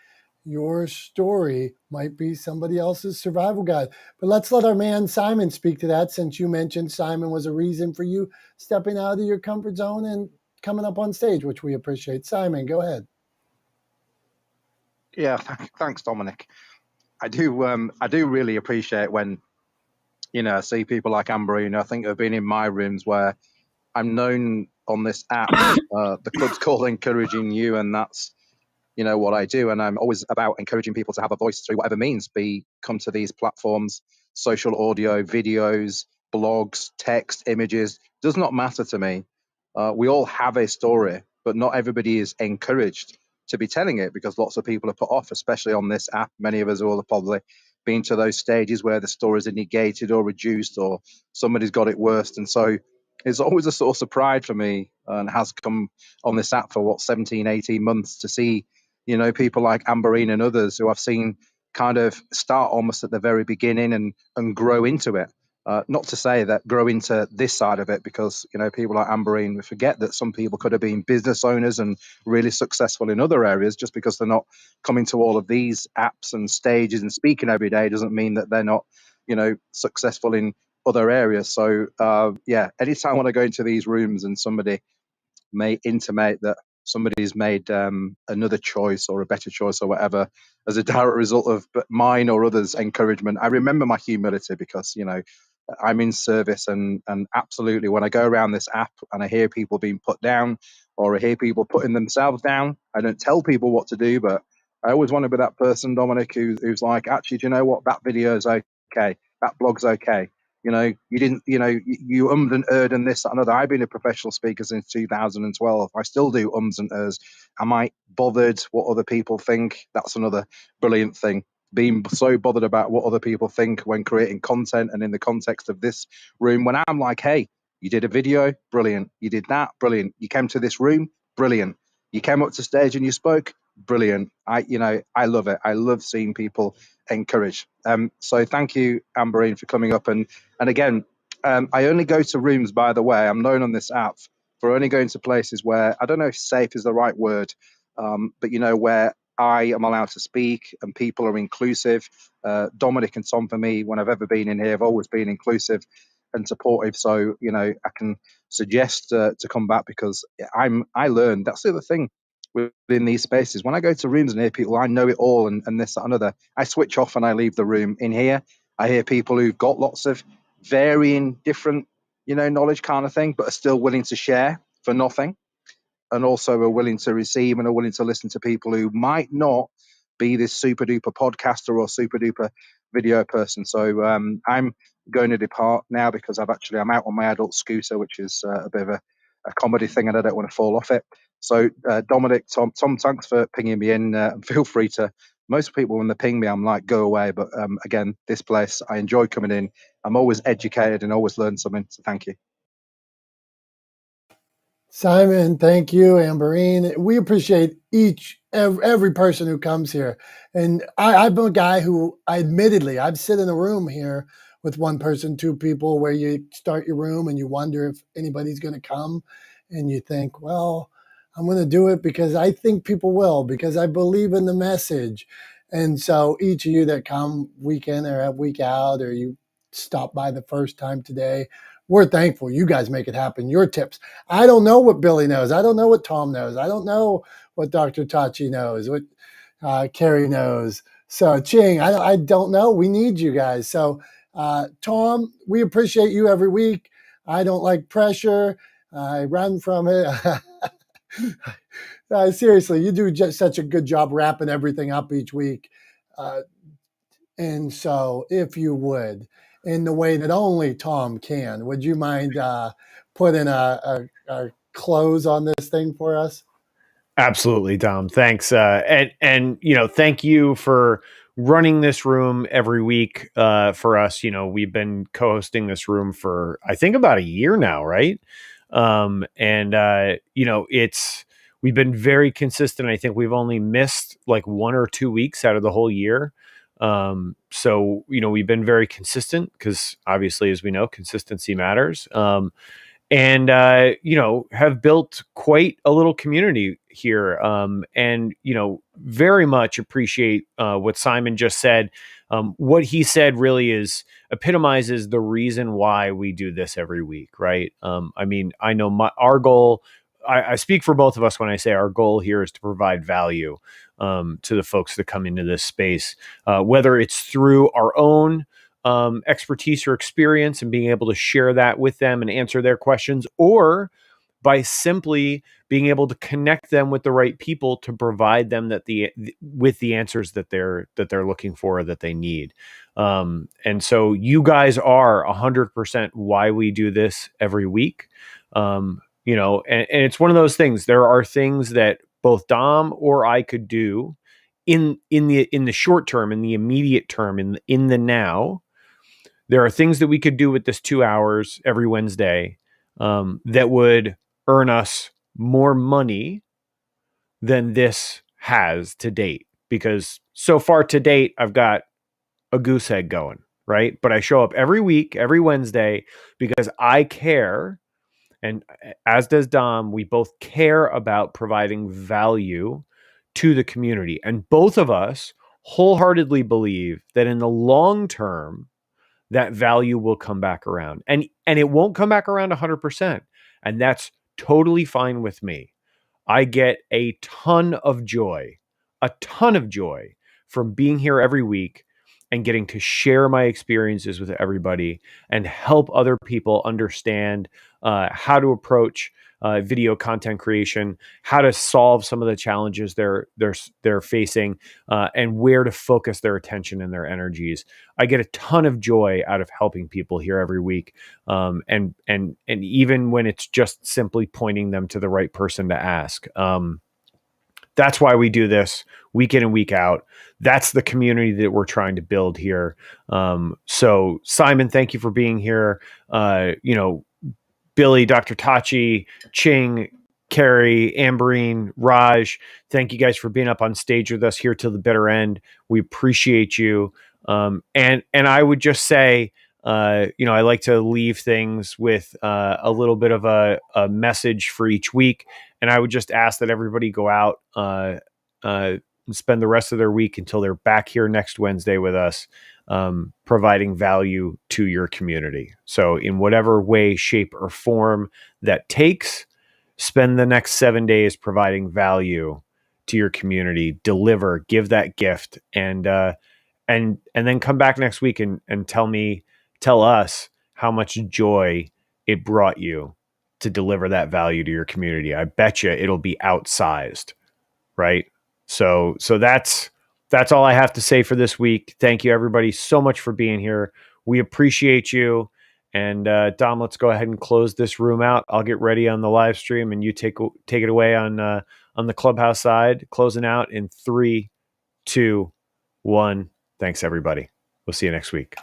Your story might be somebody else's survival guide. But let's let our man Simon speak to that, since you mentioned Simon was a reason for you stepping out of your comfort zone and coming up on stage, which we appreciate. Simon, go ahead. Yeah, thanks, Dominic. I do really appreciate when, I see people like Amberine, I think have been in my rooms where I'm known on this app. The club's called Encouraging You, and that's, what I do. And I'm always about encouraging people to have a voice through whatever means, come to these platforms, social audio, videos, blogs, text, images, does not matter to me. We all have a story, but not everybody is encouraged to be telling it because lots of people are put off, especially on this app. Many of us will have probably been to those stages where the stories are negated or reduced or somebody's got it worse. And so it's always a source of pride for me and has come on this app for 17, 18 months to see, people like Amberine and others who I've seen kind of start almost at the very beginning and grow into it. Not to say that grow into this side of it, because people like Amberine, we forget that some people could have been business owners and really successful in other areas. Just because they're not coming to all of these apps and stages and speaking every day doesn't mean that they're not successful in other areas. So anytime when I go into these rooms and somebody may intimate that somebody's made another choice or a better choice or whatever as a direct result of mine or others' encouragement, I remember my humility because, I'm in service and absolutely when I go around this app and I hear people being put down or I hear people putting themselves down, I don't tell people what to do, but I always want to be that person, Dominic, who's like, actually, do you know what? That video is okay. That blog's okay. You didn't, you ummed and erred and this, that, and other. I've been a professional speaker since 2012. I still do ums and ers. Am I bothered what other people think? That's another brilliant thing. Being so bothered about what other people think when creating content and in the context of this room, when I'm like, hey, you did a video, brilliant. You did that, brilliant. You came to this room, brilliant. You came up to stage and you spoke, brilliant. I love it. I love seeing people encouraged. So thank you, Amberine, for coming up and again, I only go to rooms, by the way, I'm known on this app for only going to places where, I don't know if safe is the right word, but where I am allowed to speak and people are inclusive. Dominic and Tom, for me, when I've ever been in here, have always been inclusive and supportive. So, I can suggest to come back because I learned, that's the other thing within these spaces. When I go to rooms and hear people, I know it all and this, that, and other, I switch off and I leave the room. In here, I hear people who've got lots of varying different, knowledge kind of thing, but are still willing to share for nothing. And also are willing to receive and are willing to listen to people who might not be this super duper podcaster or super duper video person. So I'm going to depart now because I'm out on my adult scooter, which is a bit of a comedy thing and I don't want to fall off it. So Dominic, Tom, thanks for pinging me in. Feel free to, most people when they ping me, I'm like, go away. But again, this place, I enjoy coming in. I'm always educated and always learn something. So thank you. Simon, thank you, Amberine. We appreciate every person who comes here. And I'm a guy who, I've sit in a room here with one person, two people, where you start your room and you wonder if anybody's going to come. And you think, well, I'm going to do it because I think people will, because I believe in the message. And so each of you that come week in or week out, or you stop by the first time today, we're thankful. You guys make it happen. Your tips. I don't know what Billy knows. I don't know what Tom knows. I don't know what Dr. Tachi knows, what Carrie knows. So Ching, I don't know. We need you guys. So Tom, we appreciate you every week. I don't like pressure. I run from it. Seriously, you do just such a good job wrapping everything up each week. And so if you would, in the way that only Tom can, would you mind putting a close on this thing for us? Absolutely, Dom. Thanks. And thank you for running this room every week for us. We've been co-hosting this room for I think about a year now, right? It's we've been very consistent. I think we've only missed like 1 or 2 weeks out of the whole year. So we've been very consistent because obviously, as we know, consistency matters. And have built quite a little community here, and very much appreciate what Simon just said. What he said really epitomizes the reason why we do this every week, right? I know our goal. I speak for both of us when I say our goal here is to provide value. to the folks that come into this space, whether it's through our own expertise or experience and being able to share that with them and answer their questions, or by simply being able to connect them with the right people to provide them with the answers that they're looking for or that they need. And so you guys are 100% why we do this every week. And it's one of those things. There are things that both Dom or I could do in the short term, in the immediate term, in the now. There are things that we could do with this 2 hours every Wednesday that would earn us more money than this has to date. Because so far to date, I've got a goose egg going, right? But I show up every week, every Wednesday, because I care. And as does Dom, we both care about providing value to the community. And both of us wholeheartedly believe that in the long term, that value will come back around. And it won't come back around 100%. And that's totally fine with me. I get a ton of joy from being here every week and getting to share my experiences with everybody and help other people understand how to approach video content creation, how to solve some of the challenges they're facing, and where to focus their attention and their energies. I get a ton of joy out of helping people here every week, and even when it's just simply pointing them to the right person to ask. That's why we do this week in and week out. That's the community that we're trying to build here. So Simon, thank you for being here. Billy, Dr. Tachi, Ching, Carrie, Amberine, Raj, thank you guys for being up on stage with us here till the bitter end. We appreciate you. And I would just say, I like to leave things with a little bit of a message for each week. And I would just ask that everybody go out and spend the rest of their week until they're back here next Wednesday with us, providing value to your community. So in whatever way, shape, or form that takes, spend the next 7 days providing value to your community, deliver, give that gift, and then come back next week and tell us how much joy it brought you to deliver that value to your community. I bet you it'll be outsized, right? So that's all I have to say for this week. Thank you everybody so much for being here. We appreciate you. And Dom, let's go ahead and close this room out. I'll get ready on the live stream, and you take it away on the Clubhouse side, closing out in 3, 2, 1. Thanks everybody. We'll see you next week.